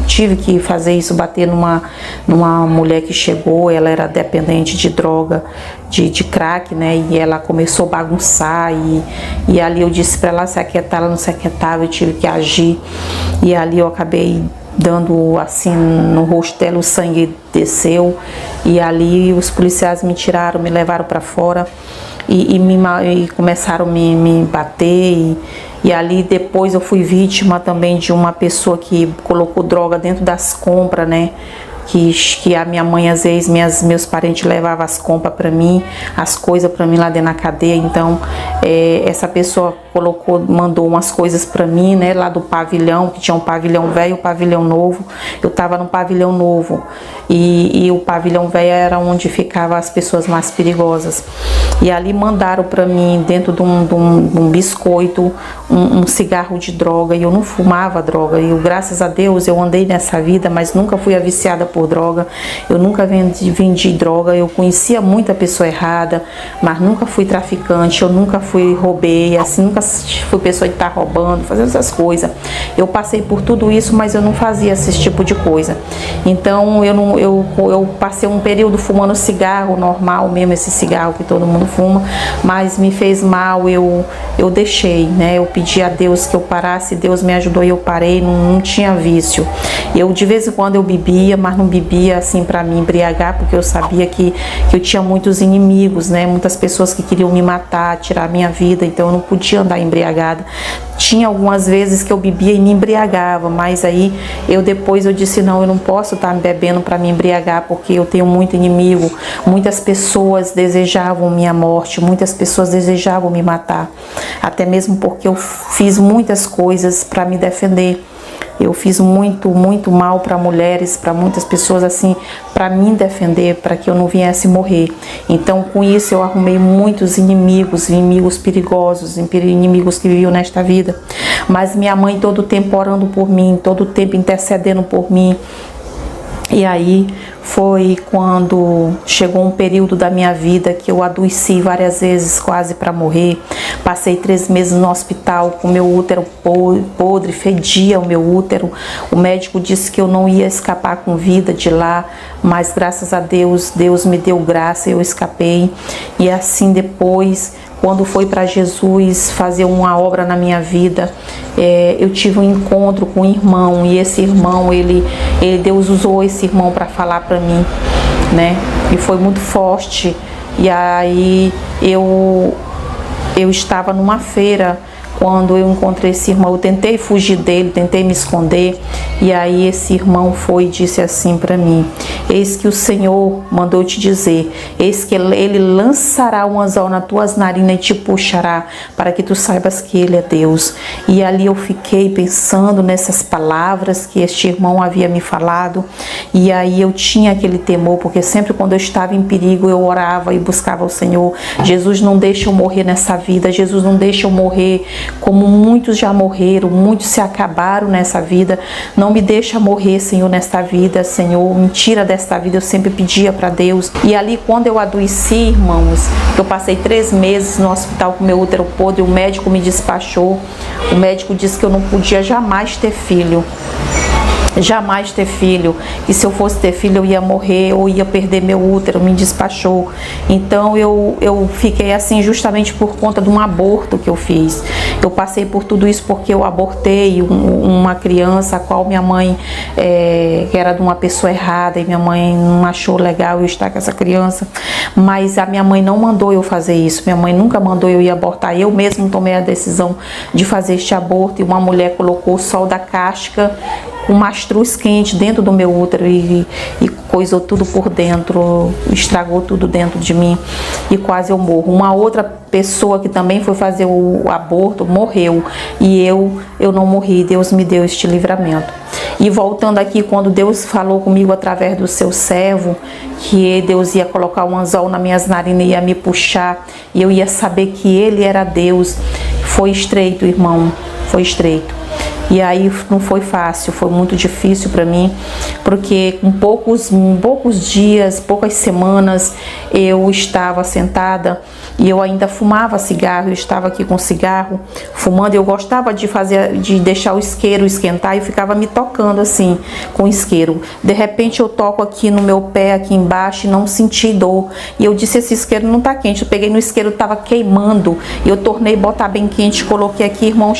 tive que fazer isso, bater numa mulher que chegou, ela era dependente de droga, de crack, né? E ela começou a bagunçar, e ali eu disse para ela se aquietar, ela não se aquietava, eu tive que agir. E ali eu acabei dando assim no rosto dela, o sangue desceu, e ali os policiais me tiraram, me levaram para fora e começaram a me bater, e ali depois eu fui vítima também de uma pessoa que colocou droga dentro das compras, né? Que a minha mãe, às vezes, meus parentes levavam as compras para mim, as coisas para mim lá dentro da cadeia. Então, essa pessoa mandou umas coisas para mim, né, lá do pavilhão, que tinha um pavilhão velho e um pavilhão novo. Eu estava no pavilhão novo, e o pavilhão velho era onde ficavam as pessoas mais perigosas. E ali mandaram para mim, dentro de um biscoito, um cigarro de droga, e eu não fumava droga. E graças a Deus eu andei nessa vida, mas nunca fui viciada por droga, eu nunca vendi droga. Eu conhecia muita pessoa errada, mas nunca fui traficante, eu nunca roubei, assim, nunca fui pessoa de estar roubando, fazendo essas coisas. Eu passei por tudo isso, mas eu não fazia esse tipo de coisa. Então eu passei um período fumando cigarro normal mesmo, esse cigarro que todo mundo fuma, mas me fez mal, eu deixei, né? Eu pedi a Deus que eu parasse, Deus me ajudou e eu parei, não tinha vício. Eu de vez em quando eu bebia, mas não bebia assim para me embriagar, porque eu sabia que eu tinha muitos inimigos, né? Muitas pessoas que queriam me matar, tirar a minha vida, então eu não podia andar embriagada. Tinha algumas vezes que eu bebia e me embriagava, mas aí depois eu disse, não, eu não posso estar bebendo para me embriagar, porque eu tenho muito inimigo. Muitas pessoas desejavam minha morte, muitas pessoas desejavam me matar, até mesmo porque eu fiz muitas coisas para me defender. Eu fiz muito mal para mulheres, para muitas pessoas, assim, para me defender, para que eu não viesse morrer. Então, com isso, eu arrumei muitos inimigos perigosos, inimigos que viviam nesta vida. Mas minha mãe todo o tempo orando por mim, todo o tempo intercedendo por mim. E aí foi quando chegou um período da minha vida que eu adoeci várias vezes, quase para morrer. Passei 3 meses no hospital com meu útero podre, fedia o meu útero. O médico disse que eu não ia escapar com vida de lá, mas graças a Deus, Deus me deu graça e eu escapei. E assim depois, quando foi para Jesus fazer uma obra na minha vida, eu tive um encontro com um irmão, e esse irmão, Deus usou esse irmão para falar para mim, né? E foi muito forte. E aí eu estava numa feira quando eu encontrei esse irmão. Eu tentei fugir dele, tentei me esconder, e aí esse irmão foi e disse assim para mim: eis que o Senhor mandou te dizer, eis que ele lançará um anzol nas tuas narinas e te puxará, para que tu saibas que ele é Deus. E ali eu fiquei pensando nessas palavras que este irmão havia me falado, e aí eu tinha aquele temor, porque sempre quando eu estava em perigo eu orava e buscava o Senhor. Jesus, não deixa eu morrer nessa vida, Jesus, não deixa eu morrer como muitos já morreram, muitos se acabaram nessa vida. Não me deixa morrer, Senhor, nesta vida, Senhor, me tira desta vida. Eu sempre pedia para Deus. E ali quando eu adoeci, irmãos, eu passei 3 meses no hospital com meu útero podre, o médico me despachou. O médico disse que eu não podia jamais ter filho. Jamais ter filho, e se eu fosse ter filho eu ia morrer ou ia perder meu útero, me despachou. Então eu fiquei assim justamente por conta de um aborto que eu fiz. Eu passei por tudo isso porque eu abortei uma criança a qual minha mãe que era de uma pessoa errada, e minha mãe não achou legal eu estar com essa criança, mas a minha mãe não mandou eu fazer isso. Minha mãe nunca mandou eu ir abortar. Eu mesmo tomei a decisão de fazer este aborto, e uma mulher colocou o sol da casca, um mastruz quente dentro do meu útero e coisou tudo por dentro, estragou tudo dentro de mim, e quase eu morro. Uma outra pessoa que também foi fazer o aborto morreu, e eu não morri. Deus me deu este livramento. E voltando aqui, quando Deus falou comigo através do seu servo, que Deus ia colocar um anzol nas minhas narinas e ia me puxar, e eu ia saber que Ele era Deus, foi estreito, irmão, foi estreito. E aí não foi fácil, foi muito difícil para mim, porque com poucos dias, poucas semanas, eu estava sentada e eu ainda fumava cigarro. Eu estava aqui com cigarro, fumando. Eu gostava de deixar o isqueiro esquentar, e ficava me tocando assim com o isqueiro. De repente eu toco aqui no meu pé, aqui embaixo, e não senti dor. E eu disse: esse isqueiro não tá quente. Eu peguei no isqueiro, tava queimando, e eu tornei botar bem quente, coloquei aqui, irmão,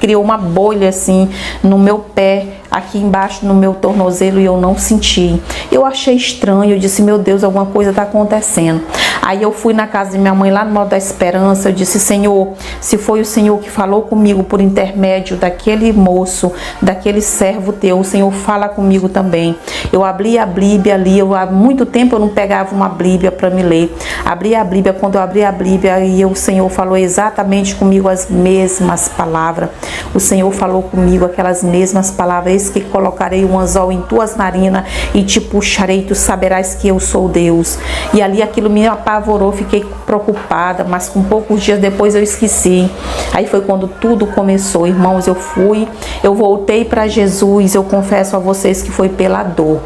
criou uma bolha assim no meu pé, aqui embaixo no meu tornozelo, e eu não senti. Eu achei estranho, eu disse: meu Deus, alguma coisa está acontecendo. Aí eu fui na casa de minha mãe, lá no Alto da Esperança. Eu disse: Senhor, se foi o Senhor que falou comigo por intermédio daquele moço, daquele servo teu, o Senhor fala comigo também. Eu abri a Bíblia ali, há muito tempo eu não pegava uma Bíblia para me ler. Abri a Bíblia, quando eu abri a Bíblia, e o Senhor falou exatamente comigo as mesmas palavras. O Senhor falou comigo aquelas mesmas palavras: eis que colocarei um anzol em tuas narinas e te puxarei, tu saberás que eu sou Deus. E ali aquilo me apavorou, fiquei preocupada, mas com poucos dias depois eu esqueci. Aí foi quando tudo começou, irmãos. Eu voltei para Jesus. Eu confesso a vocês que foi pela dor,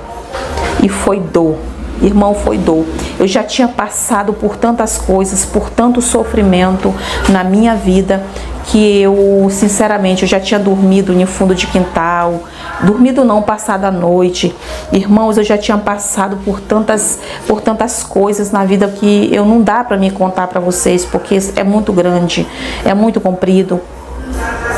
e foi dor. Irmão, foi dor. Eu já tinha passado por tantas coisas, por tanto sofrimento na minha vida, que eu, sinceramente, eu já tinha dormido no fundo de quintal, dormido não, passado a noite. Irmãos, eu já tinha passado por tantas coisas na vida que eu não dá para me contar para vocês, porque é muito grande, é muito comprido.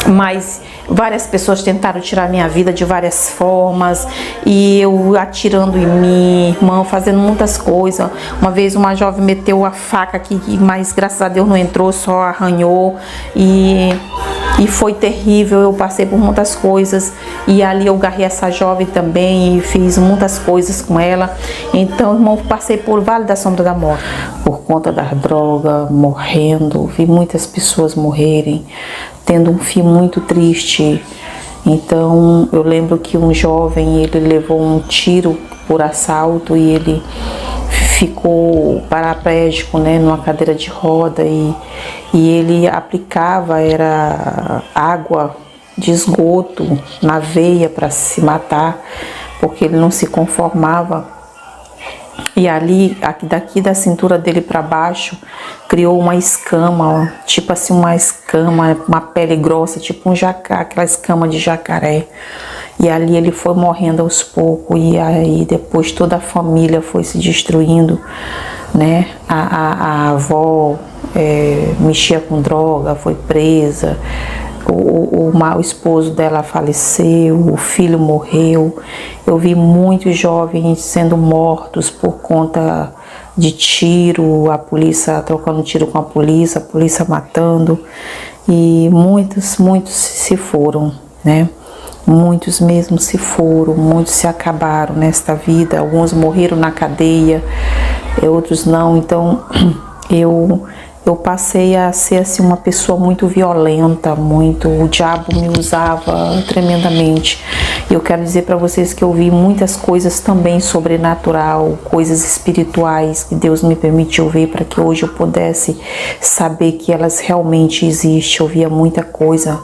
Mas várias pessoas tentaram tirar minha vida de várias formas, e eu atirando em mim, irmão, fazendo muitas coisas. Uma vez uma jovem meteu a faca aqui, mas graças a Deus não entrou, só arranhou, e foi terrível. Eu passei por muitas coisas, e ali eu agarrei essa jovem também e fiz muitas coisas com ela. Então, irmão, passei por Vale da Sombra da Morte, por conta da droga, morrendo. Vi muitas pessoas morrerem, tendo um fim muito triste. Então eu lembro que um jovem, ele levou um tiro por assalto, e ele ficou paraplégico, né, numa cadeira de roda, e ele aplicava era água de esgoto na veia para se matar, porque ele não se conformava. E ali, daqui da cintura dele para baixo, criou uma escama, tipo assim, uma escama, uma pele grossa, tipo um jacaré, aquela escama de jacaré. E ali ele foi morrendo aos poucos, e aí depois toda a família foi se destruindo, né? A avó mexia com droga, foi presa. O esposo dela faleceu, o filho morreu. Eu vi muitos jovens sendo mortos por conta de tiro, a polícia trocando tiro com a polícia matando. E muitos se foram, né? Muitos mesmo se foram, muitos se acabaram nesta vida. Alguns morreram na cadeia, outros não. Então eu passei a ser assim uma pessoa muito violenta, o diabo me usava tremendamente. E eu quero dizer para vocês que eu vi muitas coisas também sobrenatural, coisas espirituais que Deus me permitiu ver para que hoje eu pudesse saber que elas realmente existem. Eu via muita coisa,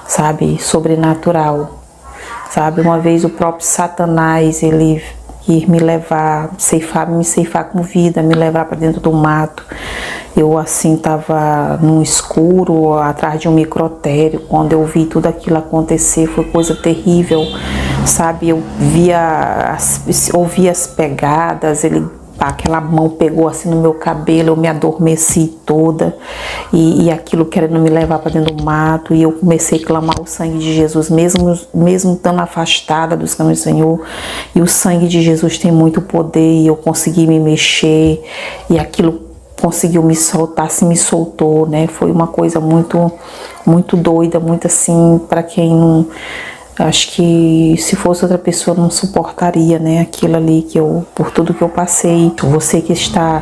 sabe, sobrenatural, sabe? Uma vez o próprio Satanás, ele ir me levar, me ceifar com vida, me levar para dentro do mato. Eu assim estava no escuro, atrás de um microtério. Quando eu vi tudo aquilo acontecer, foi coisa terrível, sabe? Eu ouvia as pegadas, aquela mão pegou assim no meu cabelo, eu me adormeci toda, e aquilo querendo me levar para dentro do mato, e eu comecei a clamar o sangue de Jesus, mesmo estando afastada dos caminhos do Senhor. E o sangue de Jesus tem muito poder, e eu consegui me mexer, e aquilo conseguiu me soltar, se me soltou, né? Foi uma coisa muito, muito doida, muito assim, para quem não... Acho que se fosse outra pessoa não suportaria, né, aquilo ali por tudo que eu passei. Você que está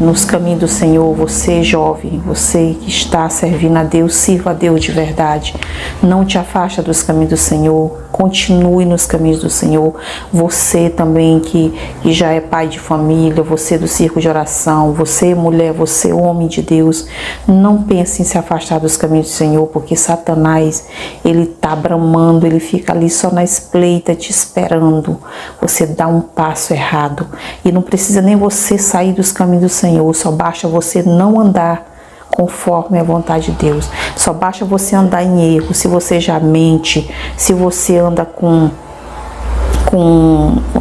nos caminhos do Senhor, você jovem, você que está servindo a Deus, sirva a Deus de verdade. Não te afasta dos caminhos do Senhor, continue nos caminhos do Senhor. Você também que já é pai de família, você do círculo de oração, você mulher, você homem de Deus, não pense em se afastar dos caminhos do Senhor, porque Satanás, ele está bramando, ele fica ali só na espreita te esperando você dar um passo errado. E não precisa nem você sair dos caminhos do Senhor, só basta você não andar conforme a vontade de Deus. Só basta você andar em erro, se você já mente, se você anda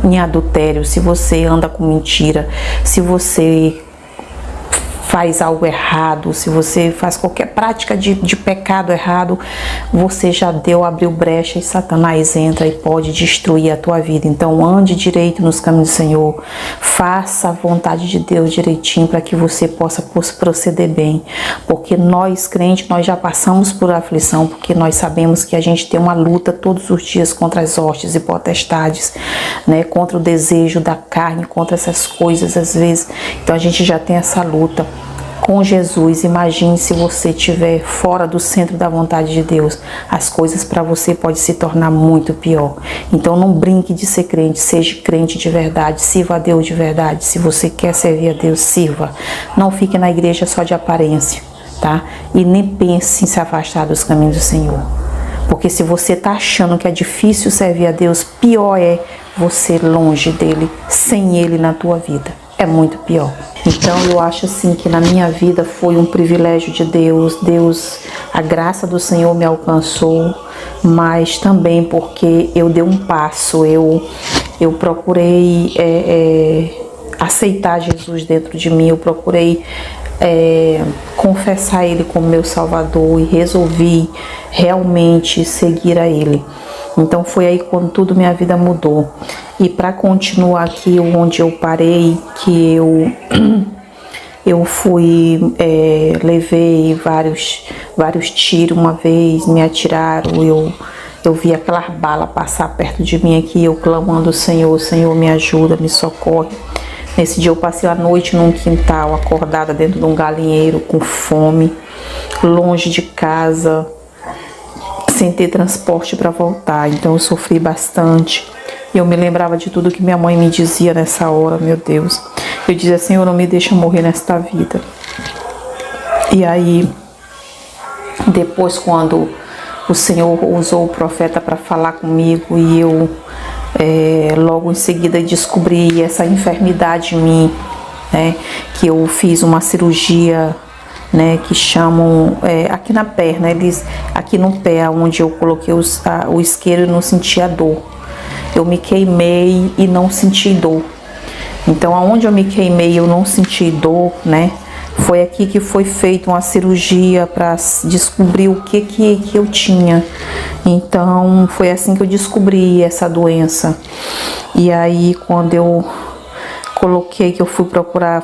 em adultério, se você anda com mentira, se você faz algo errado, se você faz qualquer prática de pecado errado, você já abriu brecha, e Satanás entra e pode destruir a tua vida. Então ande direito nos caminhos do Senhor, faça a vontade de Deus direitinho, para que você possa proceder bem, porque nós crentes, nós já passamos por aflição, porque nós sabemos que a gente tem uma luta todos os dias contra as hostes e potestades, né, contra o desejo da carne, contra essas coisas às vezes. Então a gente já tem essa luta. Com Jesus, imagine se você estiver fora do centro da vontade de Deus, as coisas para você podem se tornar muito pior. Então não brinque de ser crente, seja crente de verdade, sirva a Deus de verdade. Se você quer servir a Deus, sirva. Não fique na igreja só de aparência, tá? E nem pense em se afastar dos caminhos do Senhor. Porque se você está achando que é difícil servir a Deus, pior é você longe dele, sem ele na tua vida. É muito pior. Então eu acho assim que na minha vida foi um privilégio de Deus, a graça do Senhor me alcançou, mas também porque eu dei um passo, eu procurei aceitar Jesus dentro de mim, eu procurei confessar Ele como meu Salvador e resolvi realmente seguir a Ele. Então foi aí quando tudo minha vida mudou. E para continuar aqui onde eu parei, que eu fui, levei vários tiros uma vez, me atiraram, eu vi aquela bala passar perto de mim aqui, eu clamando: Senhor, me ajuda, me socorre. Nesse dia eu passei a noite num quintal, acordada dentro de um galinheiro, com fome, longe de casa, sem ter transporte para voltar. Então eu sofri bastante. Eu me lembrava de tudo que minha mãe me dizia nessa hora, meu Deus. Eu dizia: Senhor, não me deixa morrer nesta vida. E aí, depois, quando o Senhor usou o profeta para falar comigo, e eu Logo em seguida descobri essa enfermidade em mim, né? Que eu fiz uma cirurgia, né, que chamam aqui na perna, aqui no pé, onde eu coloquei o isqueiro, e não sentia dor. Eu me queimei e não senti dor. Então, aonde eu me queimei, eu não senti dor, né? Foi aqui que foi feita uma cirurgia para descobrir o que eu tinha. Então, foi assim que eu descobri essa doença. E aí, quando eu coloquei, que eu fui procurar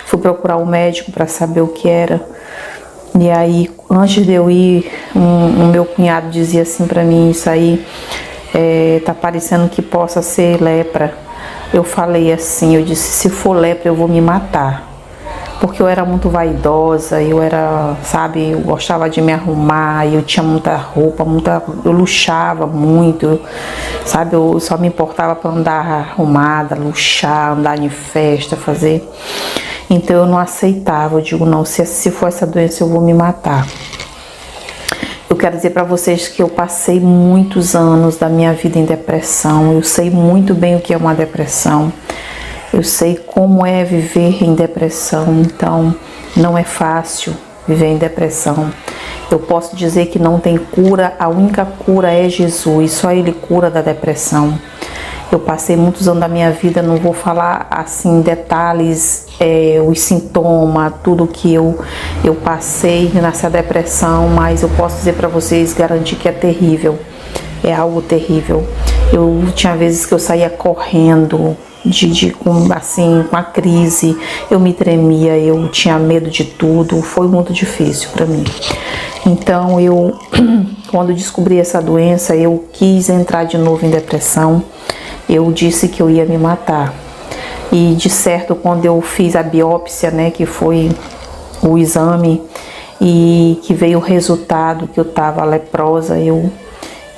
fui procurar um médico para saber o que era. E aí, antes de eu ir, o meu cunhado dizia assim para mim: isso aí tá parecendo que possa ser lepra. Eu falei assim, eu disse: se for lepra eu vou me matar. Porque eu era muito vaidosa, eu gostava de me arrumar, eu tinha muita roupa, eu luxava muito, sabe? Eu só me importava para andar arrumada, luxar, andar em festa, fazer. Então eu não aceitava, eu digo: não, se for essa doença eu vou me matar. Eu quero dizer para vocês que eu passei muitos anos da minha vida em depressão. Eu sei muito bem o que é uma depressão. Eu sei como é viver em depressão. Então, não é fácil viver em depressão. Eu posso dizer que não tem cura. A única cura é Jesus. Só Ele cura da depressão. Eu passei muitos anos da minha vida, não vou falar assim em detalhes, os sintomas, tudo que eu passei nessa depressão, mas eu posso dizer para vocês, garantir que é terrível, é algo terrível. Eu tinha vezes que eu saía correndo, com a crise, eu me tremia, eu tinha medo de tudo, foi muito difícil para mim. Então quando descobri essa doença, eu quis entrar de novo em depressão. Eu disse que eu ia me matar. E de certo, quando eu fiz a biópsia, né, que foi o exame, e que veio o resultado que eu estava leprosa, eu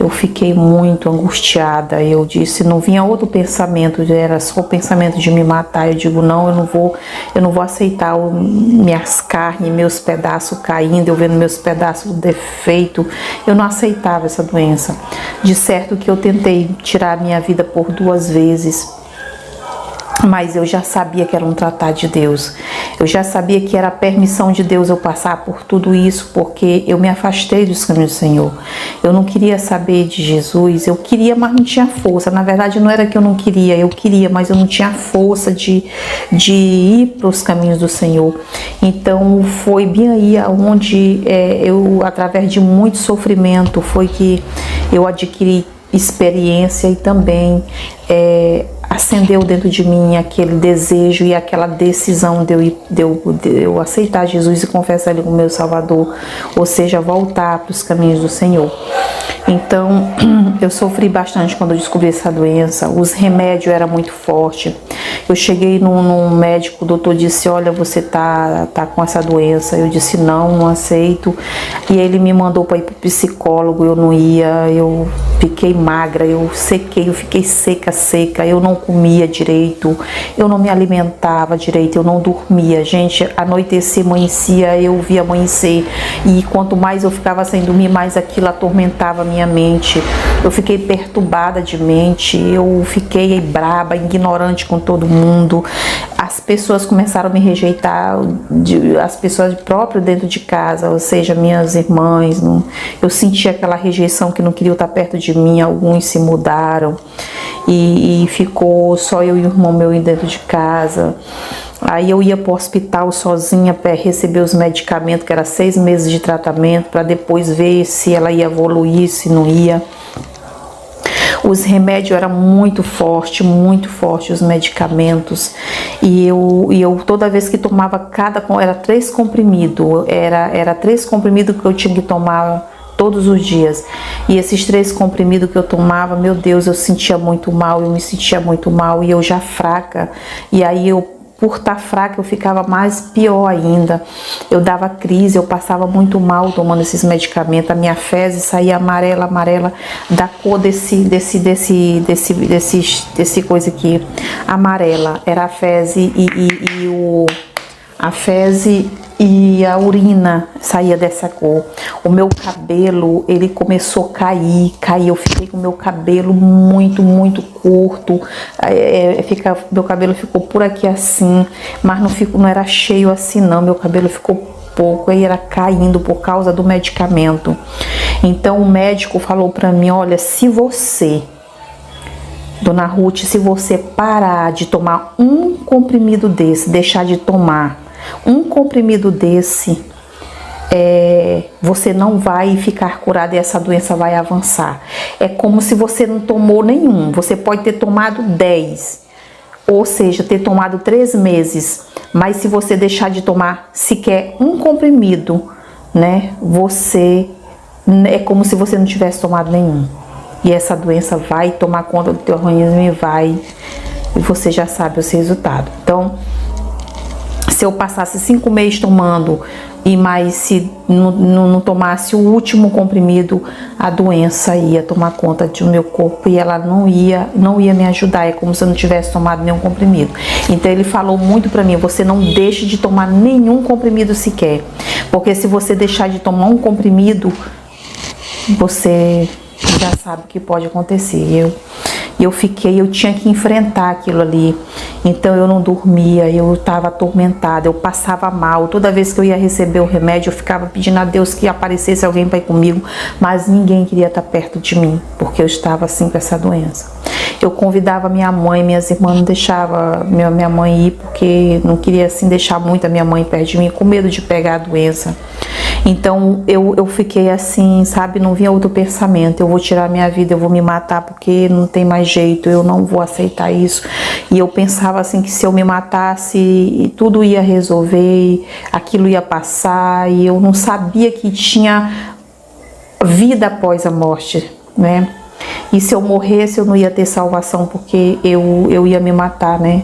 fiquei muito angustiada. Eu disse, não vinha outro pensamento, era só o pensamento de me matar. Eu digo: não, eu não vou aceitar minhas carnes, meus pedaços caindo, eu vendo meus pedaços defeitos. Eu não aceitava essa doença. De certo que eu tentei tirar a minha vida por 2 vezes. Mas eu já sabia que era um tratar de Deus. Eu já sabia que era a permissão de Deus eu passar por tudo isso, porque eu me afastei dos caminhos do Senhor. Eu não queria saber de Jesus, eu queria, mas não tinha força. Na verdade, não era que eu queria, mas eu não tinha força de ir para os caminhos do Senhor. Então, foi bem aí onde através de muito sofrimento, foi que eu adquiri experiência e também acendeu dentro de mim aquele desejo e aquela decisão de eu aceitar Jesus e confessar Ele como meu Salvador, ou seja, voltar para os caminhos do Senhor. Então, eu sofri bastante quando eu descobri essa doença. Os remédios eram muito fortes. Eu cheguei num médico, o doutor disse: olha, você tá com essa doença. Eu disse: não aceito. E ele me mandou para ir para o psicólogo. Eu não ia, eu fiquei magra, eu sequei, eu fiquei seca. Eu não comia direito, eu não me alimentava direito, eu não dormia. Gente, anoitecia, amanhecia, eu via amanhecer. E quanto mais eu ficava sem dormir, mais aquilo atormentava a minha mente. Eu fiquei perturbada de mente, eu fiquei braba, ignorante com todo mundo. As pessoas começaram a me rejeitar, as pessoas próprias dentro de casa, ou seja, minhas irmãs. Eu senti aquela rejeição, que não queriam estar perto de mim. Alguns se mudaram e ficou só eu e o irmão meu dentro de casa. Aí eu ia para o hospital sozinha para receber os medicamentos, que era 6 meses de tratamento, para depois ver se ela ia evoluir, se não ia. Os remédios eram muito fortes os medicamentos. E eu toda vez que tomava era 3 comprimidos, era 3 comprimidos que eu tinha que tomar todos os dias. E esses 3 comprimidos que eu tomava, meu Deus, eu sentia muito mal, eu me sentia muito mal, e eu já fraca. E aí por estar fraca, eu ficava pior ainda. Eu dava crise, eu passava muito mal tomando esses medicamentos. A minha fezes saía amarela, da cor desse coisa aqui, amarela. Era a fezes e A fezes e a urina saía dessa cor. O meu cabelo, ele começou a cair. Eu fiquei com o meu cabelo muito curto. Meu cabelo ficou por aqui assim, mas não era cheio assim não. Meu cabelo ficou pouco, aí era caindo por causa do medicamento. Então o médico falou pra mim, olha, se você, Dona Ruth, se você parar de tomar um comprimido desse, deixar de tomar um comprimido desse, você não vai ficar curada e essa doença vai avançar. É como se você não tomou nenhum. Você pode ter tomado 10, ou seja, ter tomado 3 meses, mas se você deixar de tomar sequer um comprimido, né, é como se você não tivesse tomado nenhum. E essa doença vai tomar conta do teu organismo e você já sabe os resultados. Então, se eu passasse 5 meses tomando e mais se não tomasse o último comprimido, a doença ia tomar conta do meu corpo e ela não ia me ajudar. É como se eu não tivesse tomado nenhum comprimido. Então ele falou muito pra mim, você não deixe de tomar nenhum comprimido sequer, porque se você deixar de tomar um comprimido, você já sabe o que pode acontecer. Eu tinha que enfrentar aquilo ali. Então eu não dormia, eu estava atormentada, eu passava mal. Toda vez que eu ia receber o remédio, eu ficava pedindo a Deus que aparecesse alguém para ir comigo, mas ninguém queria estar perto de mim, porque eu estava assim com essa doença. Eu convidava minha mãe, minhas irmãs não deixavam minha mãe ir, porque não queria assim deixar muito a minha mãe perto de mim, com medo de pegar a doença. Então eu fiquei assim, sabe, não vinha outro pensamento, eu vou tirar minha vida, eu vou me matar porque não tem mais jeito, eu não vou aceitar isso. E eu pensava assim que se eu me matasse, tudo ia resolver, aquilo ia passar, e eu não sabia que tinha vida após a morte, né? E se eu morresse, eu não ia ter salvação, porque eu ia me matar, né?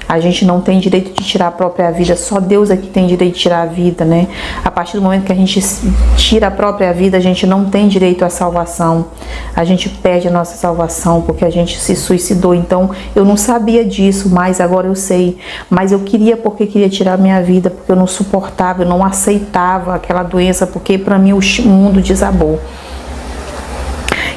A gente não tem direito de tirar a própria vida, só Deus é que tem direito de tirar a vida, né? A partir do momento que a gente tira a própria vida, a gente não tem direito à salvação. A gente perde a nossa salvação, porque a gente se suicidou. Então, eu não sabia disso, mas agora eu sei. Mas eu queria, porque queria tirar a minha vida, porque eu não suportava, eu não aceitava aquela doença, porque para mim o mundo desabou.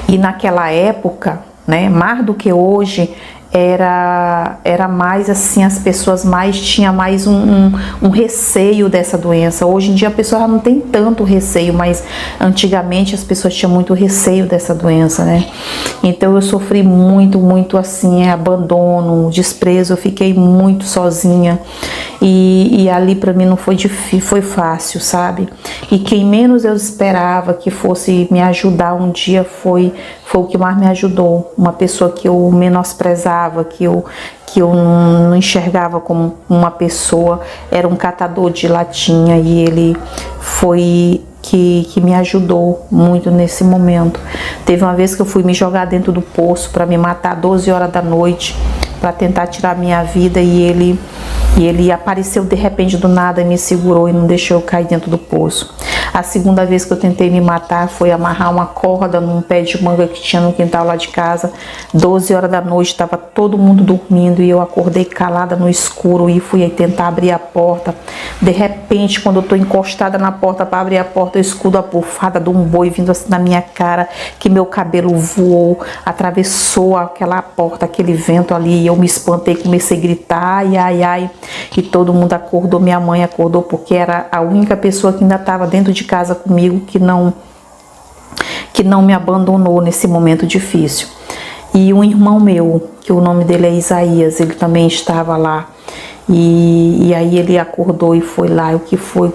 E naquela época, né, mais do que hoje, era mais assim, as pessoas tinham mais um receio dessa doença. Hoje em dia a pessoa já não tem tanto receio, mas antigamente as pessoas tinham muito receio dessa doença, né? Então eu sofri muito assim, abandono, desprezo, eu fiquei muito sozinha e ali pra mim não foi difícil, foi fácil, sabe? E quem menos eu esperava que fosse me ajudar um dia foi o que mais me ajudou. Uma pessoa que eu menosprezava, que eu não enxergava como uma pessoa, era um catador de latinha, e ele foi que me ajudou muito nesse momento. Teve uma vez que eu fui me jogar dentro do poço para me matar 12 horas da noite, para tentar tirar minha vida, e ele apareceu de repente do nada e me segurou e não deixou eu cair dentro do poço. A segunda vez que eu tentei me matar foi amarrar uma corda num pé de manga que tinha no quintal lá de casa. 12 horas da noite, estava todo mundo dormindo e eu acordei calada no escuro e fui tentar abrir a porta. De repente, quando eu estou encostada na porta para abrir a porta, eu escuto a bufada de um boi vindo assim na minha cara, que meu cabelo voou, atravessou aquela porta, aquele vento ali, e eu me espantei, comecei a gritar, ai, e todo mundo acordou. Minha mãe acordou, porque era a única pessoa que ainda estava dentro de casa comigo, que não me abandonou nesse momento difícil. E um irmão meu, que o nome dele é Isaías, ele também estava lá. E aí ele acordou e foi lá, o que foi.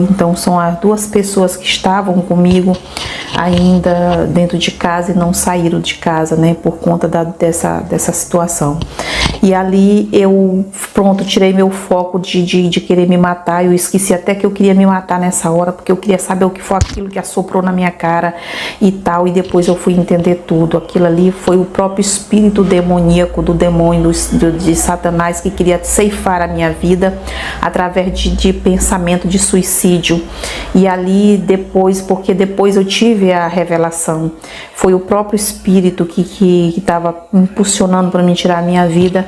Então são as duas pessoas que estavam comigo ainda dentro de casa e não saíram de casa, né, por conta dessa situação. E ali eu, tirei meu foco de querer me matar. Eu esqueci até que eu queria me matar nessa hora, porque eu queria saber o que foi aquilo que assoprou na minha cara e tal. E depois eu fui entender tudo. Aquilo ali foi o próprio espírito demoníaco do demônio, de Satanás, que queria ceifar a minha vida através de pensamento de suicídio. E ali porque depois eu tive a revelação, foi o próprio espírito que estava impulsionando para me tirar a minha vida,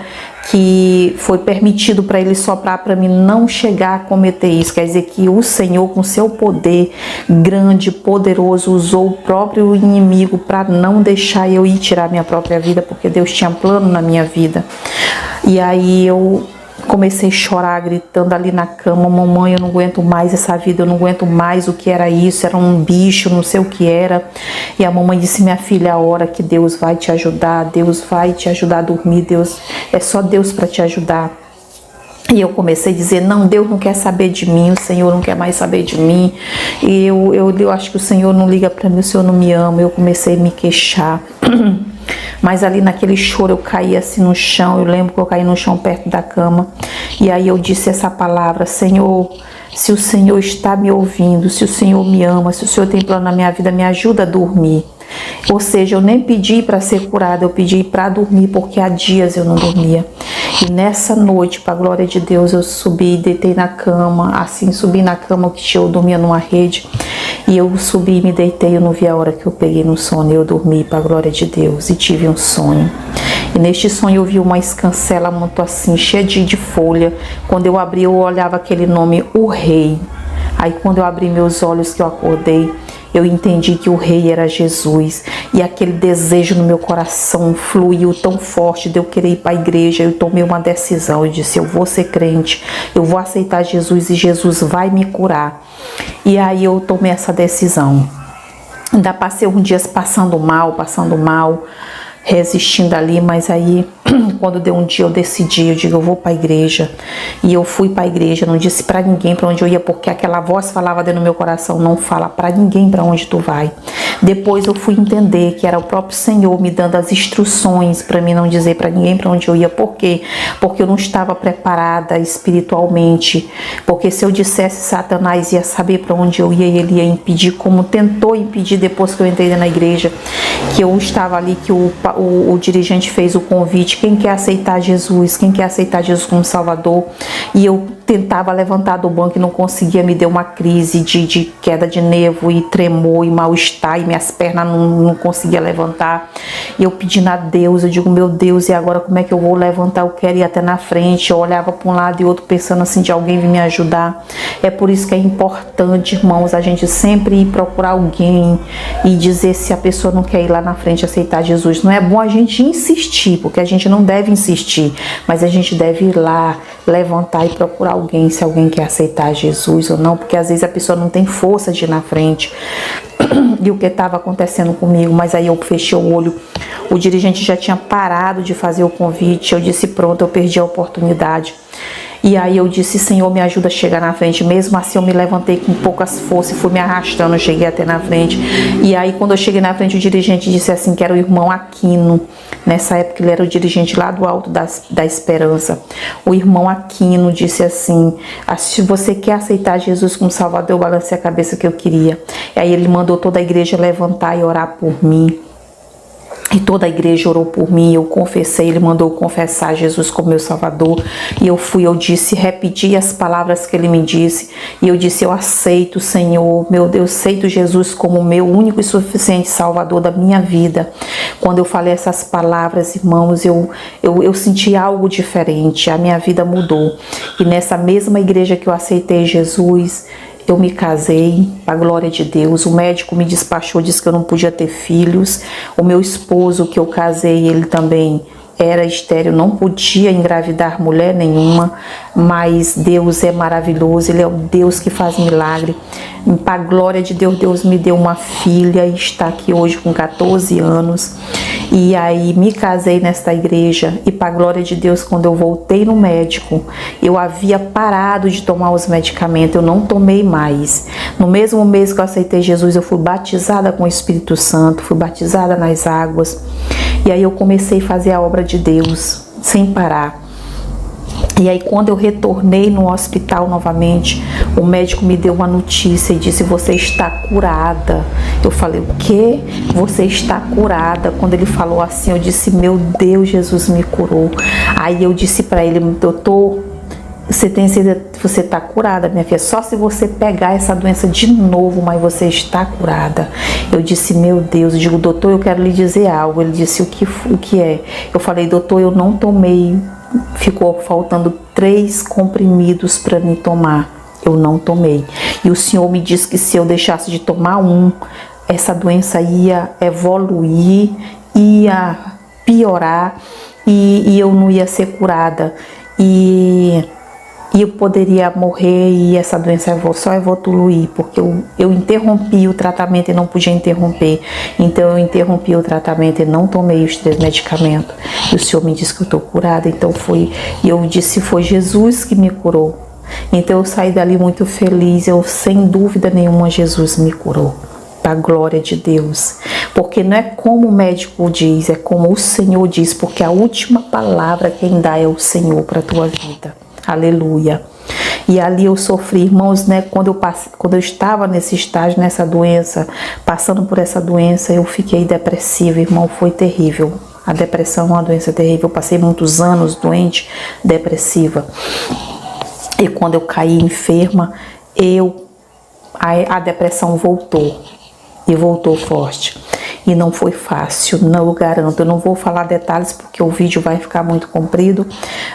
que foi permitido para ele soprar para mim não chegar a cometer isso. Quer dizer que o Senhor, com seu poder grande, poderoso, usou o próprio inimigo para não deixar eu ir tirar minha própria vida, porque Deus tinha plano na minha vida. E aí eu comecei a chorar, gritando ali na cama: mamãe, eu não aguento mais essa vida, eu não aguento mais o que era isso, era um bicho, não sei o que era. E a mamãe disse: minha filha, a hora que Deus vai te ajudar, Deus vai te ajudar a dormir, Deus, é só Deus para te ajudar. E eu comecei a dizer: não, Deus não quer saber de mim, o Senhor não quer mais saber de mim, e eu acho que o Senhor não liga para mim, o Senhor não me ama. Eu comecei a me queixar. Mas ali naquele choro eu caí assim no chão. Eu lembro que eu caí no chão perto da cama. E aí eu disse essa palavra: Senhor, se o Senhor está me ouvindo, se o Senhor me ama, se o Senhor tem plano na minha vida, me ajuda a dormir. Ou seja, eu nem pedi para ser curada, eu pedi para dormir, porque há dias eu não dormia. E nessa noite, para a glória de Deus, eu subi, deitei na cama, assim, subi na cama, que eu dormia numa rede. E eu subi e me deitei, eu não vi a hora que eu peguei no sono, eu dormi, para a glória de Deus, e tive um sonho. E neste sonho eu vi uma escancela muito assim, cheia de folha. Quando eu abri, eu olhava aquele nome, o Rei. Aí quando eu abri meus olhos, que eu acordei, eu entendi que o Rei era Jesus. E aquele desejo no meu coração fluiu tão forte de eu querer ir para a igreja. Eu tomei uma decisão, eu disse: eu vou ser crente, eu vou aceitar Jesus e Jesus vai me curar. E aí eu tomei essa decisão. Ainda passei uns dias passando mal, resistindo ali, mas aí quando deu um dia eu decidi, eu digo: eu vou para a igreja. E eu fui para a igreja, não disse para ninguém para onde eu ia, porque aquela voz falava dentro do meu coração: não fala para ninguém para onde tu vai. Depois eu fui entender que era o próprio Senhor me dando as instruções para mim não dizer para ninguém para onde eu ia. Por quê? Porque eu não estava preparada espiritualmente. Porque se eu dissesse, Satanás ia saber para onde eu ia e ele ia impedir, como tentou impedir depois que eu entrei na igreja, que eu estava ali, que o dirigente fez o convite: quem quer aceitar Jesus? Quem quer aceitar Jesus como Salvador? E eu tentava levantar do banco e não conseguia, me deu uma crise de queda de nervo e tremor e mal-estar, e minhas pernas não conseguia levantar. E eu pedindo a Deus, eu digo: meu Deus, e agora como é que eu vou levantar? Eu quero ir até na frente. Eu olhava para um lado e outro pensando assim, de alguém vir me ajudar. É por isso que é importante, irmãos, a gente sempre ir procurar alguém e dizer se a pessoa não quer ir lá na frente aceitar Jesus. Não é bom a gente insistir, porque a gente não deve insistir, mas a gente deve ir lá, levantar e procurar alguém, se alguém quer aceitar Jesus ou não, porque às vezes a pessoa não tem força de ir na frente. E o que estava acontecendo comigo, mas aí eu fechei o olho, o dirigente já tinha parado de fazer o convite, eu disse: pronto, eu perdi a oportunidade. E aí eu disse: Senhor, me ajuda a chegar na frente. Mesmo assim eu me levantei com poucas forças e fui me arrastando, eu cheguei até na frente. E aí quando eu cheguei na frente, o dirigente disse assim, que era o irmão Aquino. Nessa época ele era o dirigente lá do Alto da Esperança. O irmão Aquino disse assim: se você quer aceitar Jesus como Salvador, eu balancei a cabeça que eu queria. E aí ele mandou toda a igreja levantar e orar por mim. E toda a igreja orou por mim, eu confessei, ele mandou confessar Jesus como meu Salvador. E eu fui, eu disse, repeti as palavras que ele me disse. E eu disse: eu aceito, Senhor, meu Deus, aceito Jesus como meu único e suficiente Salvador da minha vida. Quando eu falei essas palavras, irmãos, eu senti algo diferente, a minha vida mudou. E nessa mesma igreja que eu aceitei Jesus, eu me casei, para a glória de Deus. O médico me despachou, disse que eu não podia ter filhos. O meu esposo, que eu casei, ele também era estéril, não podia engravidar mulher nenhuma, mas Deus é maravilhoso, Ele é o Deus que faz milagre. Para a glória de Deus, Deus me deu uma filha e está aqui hoje com 14 anos. E aí me casei nesta igreja e para a glória de Deus, quando eu voltei no médico, eu havia parado de tomar os medicamentos, eu não tomei mais. No mesmo mês que eu aceitei Jesus, eu fui batizada com o Espírito Santo, fui batizada nas águas. E aí eu comecei a fazer a obra de Deus sem parar. E aí quando eu retornei no hospital novamente, o médico me deu uma notícia e disse: você está curada. Eu falei: o quê? Você está curada. Quando ele falou assim, eu disse: meu Deus, Jesus me curou. Aí eu disse para ele: doutor, você tem certeza que você está curada, minha filha? Só se você pegar essa doença de novo, mas você está curada. Eu disse: meu Deus. Eu digo: doutor, eu quero lhe dizer algo. Ele disse: o que é? Eu falei: doutor, eu não tomei ficou faltando 3 comprimidos para me tomar. Eu não tomei. E o Senhor me disse que se eu deixasse de tomar um, essa doença ia evoluir, ia piorar e eu não ia ser curada. E eu poderia morrer e essa doença só evoluir, porque eu interrompi o tratamento e não podia interromper. Então eu interrompi o tratamento e não tomei os 3 medicamentos. E o Senhor me disse que eu estou curada. Então e eu disse, foi Jesus que me curou. Então eu saí dali muito feliz. Eu, sem dúvida nenhuma, Jesus me curou. Da glória de Deus. Porque não é como o médico diz, é como o Senhor diz, porque a última palavra quem dá é o Senhor para a tua vida. Aleluia. E ali eu sofri, irmãos, né? Quando eu estava nesse estágio, nessa doença, passando por essa doença, eu fiquei depressiva, irmão, foi terrível. A depressão é uma doença terrível. Eu passei muitos anos doente, depressiva. E quando eu caí enferma, a depressão voltou. E voltou forte. E não foi fácil, não garanto. Eu não vou falar detalhes porque o vídeo vai ficar muito comprido,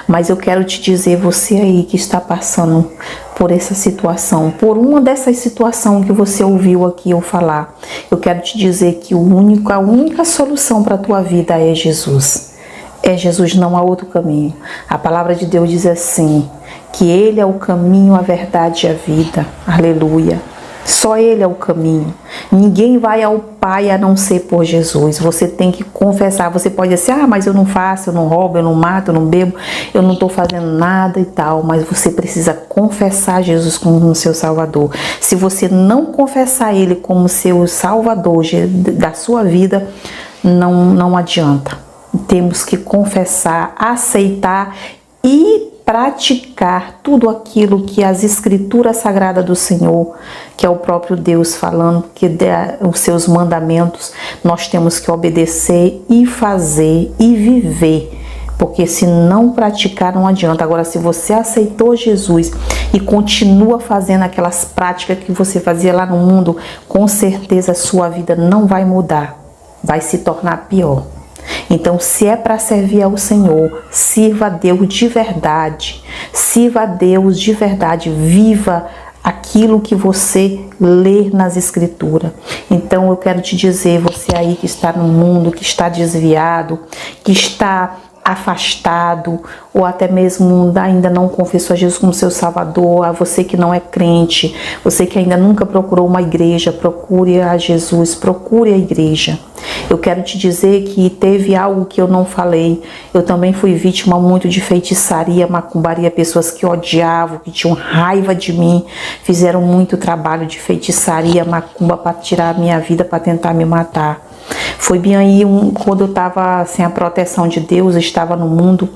mas eu quero te dizer, você aí que está passando por essa situação, por uma dessas situações que você ouviu aqui eu falar, eu quero te dizer que a única solução para a tua vida é Jesus. É Jesus, não há outro caminho. A palavra de Deus diz assim, que Ele é o caminho, a verdade e a vida. Aleluia. Só Ele é o caminho. Ninguém vai ao Pai a não ser por Jesus. Você tem que confessar. Você pode dizer, mas eu não faço, eu não roubo, eu não mato, eu não bebo, eu não estou fazendo nada e tal. Mas você precisa confessar Jesus como seu Salvador. Se você não confessar Ele como seu Salvador da sua vida, não adianta. Temos que confessar, aceitar e praticar tudo aquilo que as escrituras sagradas do Senhor, que é o próprio Deus falando, que os seus mandamentos, nós temos que obedecer e fazer e viver. Porque se não praticar não adianta. Agora, se você aceitou Jesus e continua fazendo aquelas práticas que você fazia lá no mundo, com certeza a sua vida não vai mudar, vai se tornar pior. Então, se é para servir ao Senhor, sirva a Deus de verdade. Sirva a Deus de verdade. Viva aquilo que você lê nas Escrituras. Então, eu quero te dizer, você aí que está no mundo, que está desviado, que está afastado, ou até mesmo ainda não confessou a Jesus como seu Salvador, a você que não é crente, você que ainda nunca procurou uma igreja, procure a Jesus, procure a igreja. Eu quero te dizer que teve algo que eu não falei. Eu também fui vítima muito de feitiçaria, macumbaria, pessoas que odiavam, que tinham raiva de mim, fizeram muito trabalho de feitiçaria, macumba para tirar a minha vida, para tentar me matar. Foi bem aí quando eu estava sem a proteção de Deus, eu estava no mundo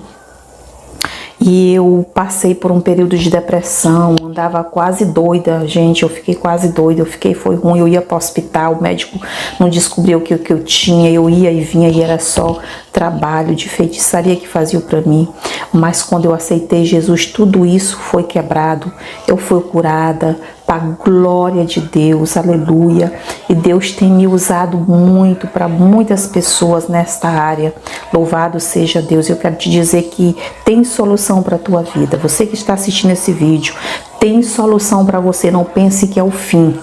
e eu passei por um período de depressão, andava quase doida, gente, eu fiquei quase doida, foi ruim, eu ia para o hospital, o médico não descobriu o que eu tinha, eu ia e vinha e era só trabalho de feitiçaria que fazia para mim. Mas quando eu aceitei Jesus, tudo isso foi quebrado, eu fui curada, para a glória de Deus, aleluia. E Deus tem me usado muito para muitas pessoas nesta área. Louvado seja Deus. Eu quero te dizer que tem solução para a tua vida. Você que está assistindo esse vídeo, tem solução para você. Não pense que é o fim.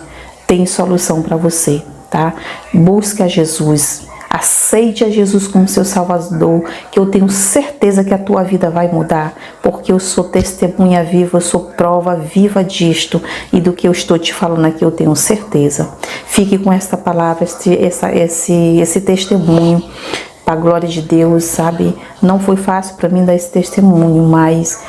Tem solução para você, tá? Busque a Jesus. Aceite a Jesus como seu Salvador, que eu tenho certeza que a tua vida vai mudar, porque eu sou testemunha viva, eu sou prova viva disto e do que eu estou te falando aqui eu tenho certeza. Fique com esta palavra, esse testemunho, para a glória de Deus, sabe? Não foi fácil para mim dar esse testemunho, mas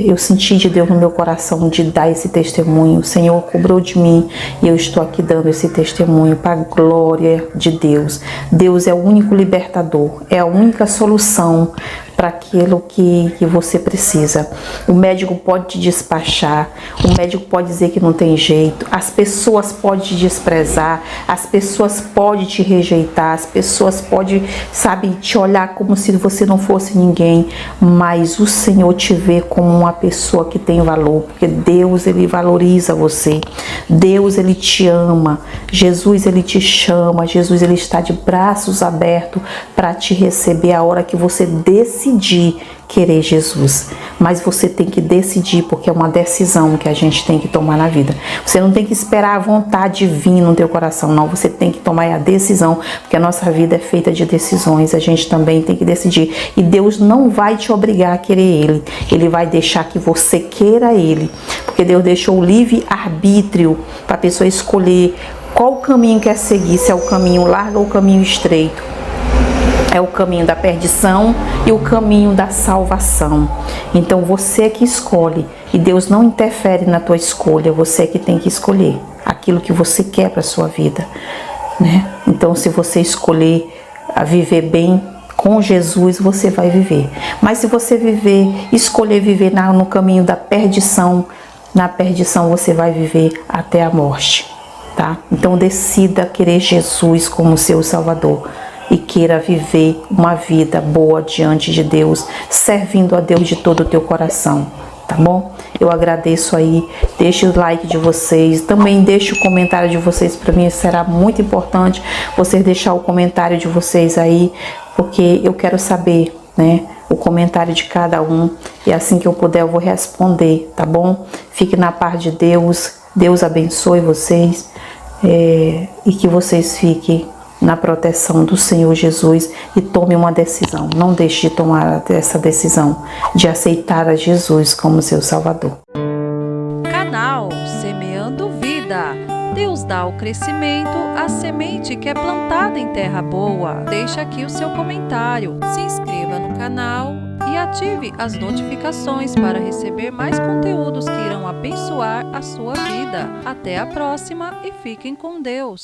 eu senti de Deus no meu coração de dar esse testemunho. O Senhor cobrou de mim e eu estou aqui dando esse testemunho para a glória de Deus. Deus é o único libertador, é a única solução para aquilo que você precisa. O médico pode te despachar, o médico pode dizer que não tem jeito, as pessoas podem te desprezar, as pessoas podem te rejeitar, as pessoas podem, sabe, te olhar como se você não fosse ninguém, mas o Senhor te vê como uma pessoa que tem valor, porque Deus, Ele valoriza você, Deus, Ele te ama, Jesus, Ele te chama, Jesus, Ele está de braços abertos para te receber a hora que você decidir querer Jesus. Mas você tem que decidir, porque é uma decisão que a gente tem que tomar na vida. Você não tem que esperar a vontade vir no teu coração, não. Você tem que tomar a decisão, porque a nossa vida é feita de decisões. A gente também tem que decidir. E Deus não vai te obrigar a querer Ele. Ele vai deixar que você queira Ele. Porque Deus deixou o livre-arbítrio para a pessoa escolher qual caminho quer seguir, se é o caminho largo ou o caminho estreito. É o caminho da perdição e o caminho da salvação. Então você é que escolhe. E Deus não interfere na tua escolha. Você é que tem que escolher aquilo que você quer para a sua vida, né? Então se você escolher a viver bem com Jesus, você vai viver. Mas se você escolher viver no caminho da perdição, na perdição você vai viver até a morte, tá? Então decida querer Jesus como seu Salvador. E queira viver uma vida boa diante de Deus, servindo a Deus de todo o teu coração, tá bom? Eu agradeço aí, deixe o like de vocês, também deixe o comentário de vocês, para mim será muito importante vocês deixar o comentário de vocês aí, porque eu quero saber, né, o comentário de cada um, e assim que eu puder eu vou responder, tá bom? Fique na paz de Deus, Deus abençoe vocês, e que vocês fiquem na proteção do Senhor Jesus e tome uma decisão. Não deixe de tomar essa decisão de aceitar a Jesus como seu Salvador. Canal Semeando Vida. Deus dá o crescimento à semente que é plantada em terra boa. Deixe aqui o seu comentário, se inscreva no canal e ative as notificações para receber mais conteúdos que irão abençoar a sua vida. Até a próxima e fiquem com Deus.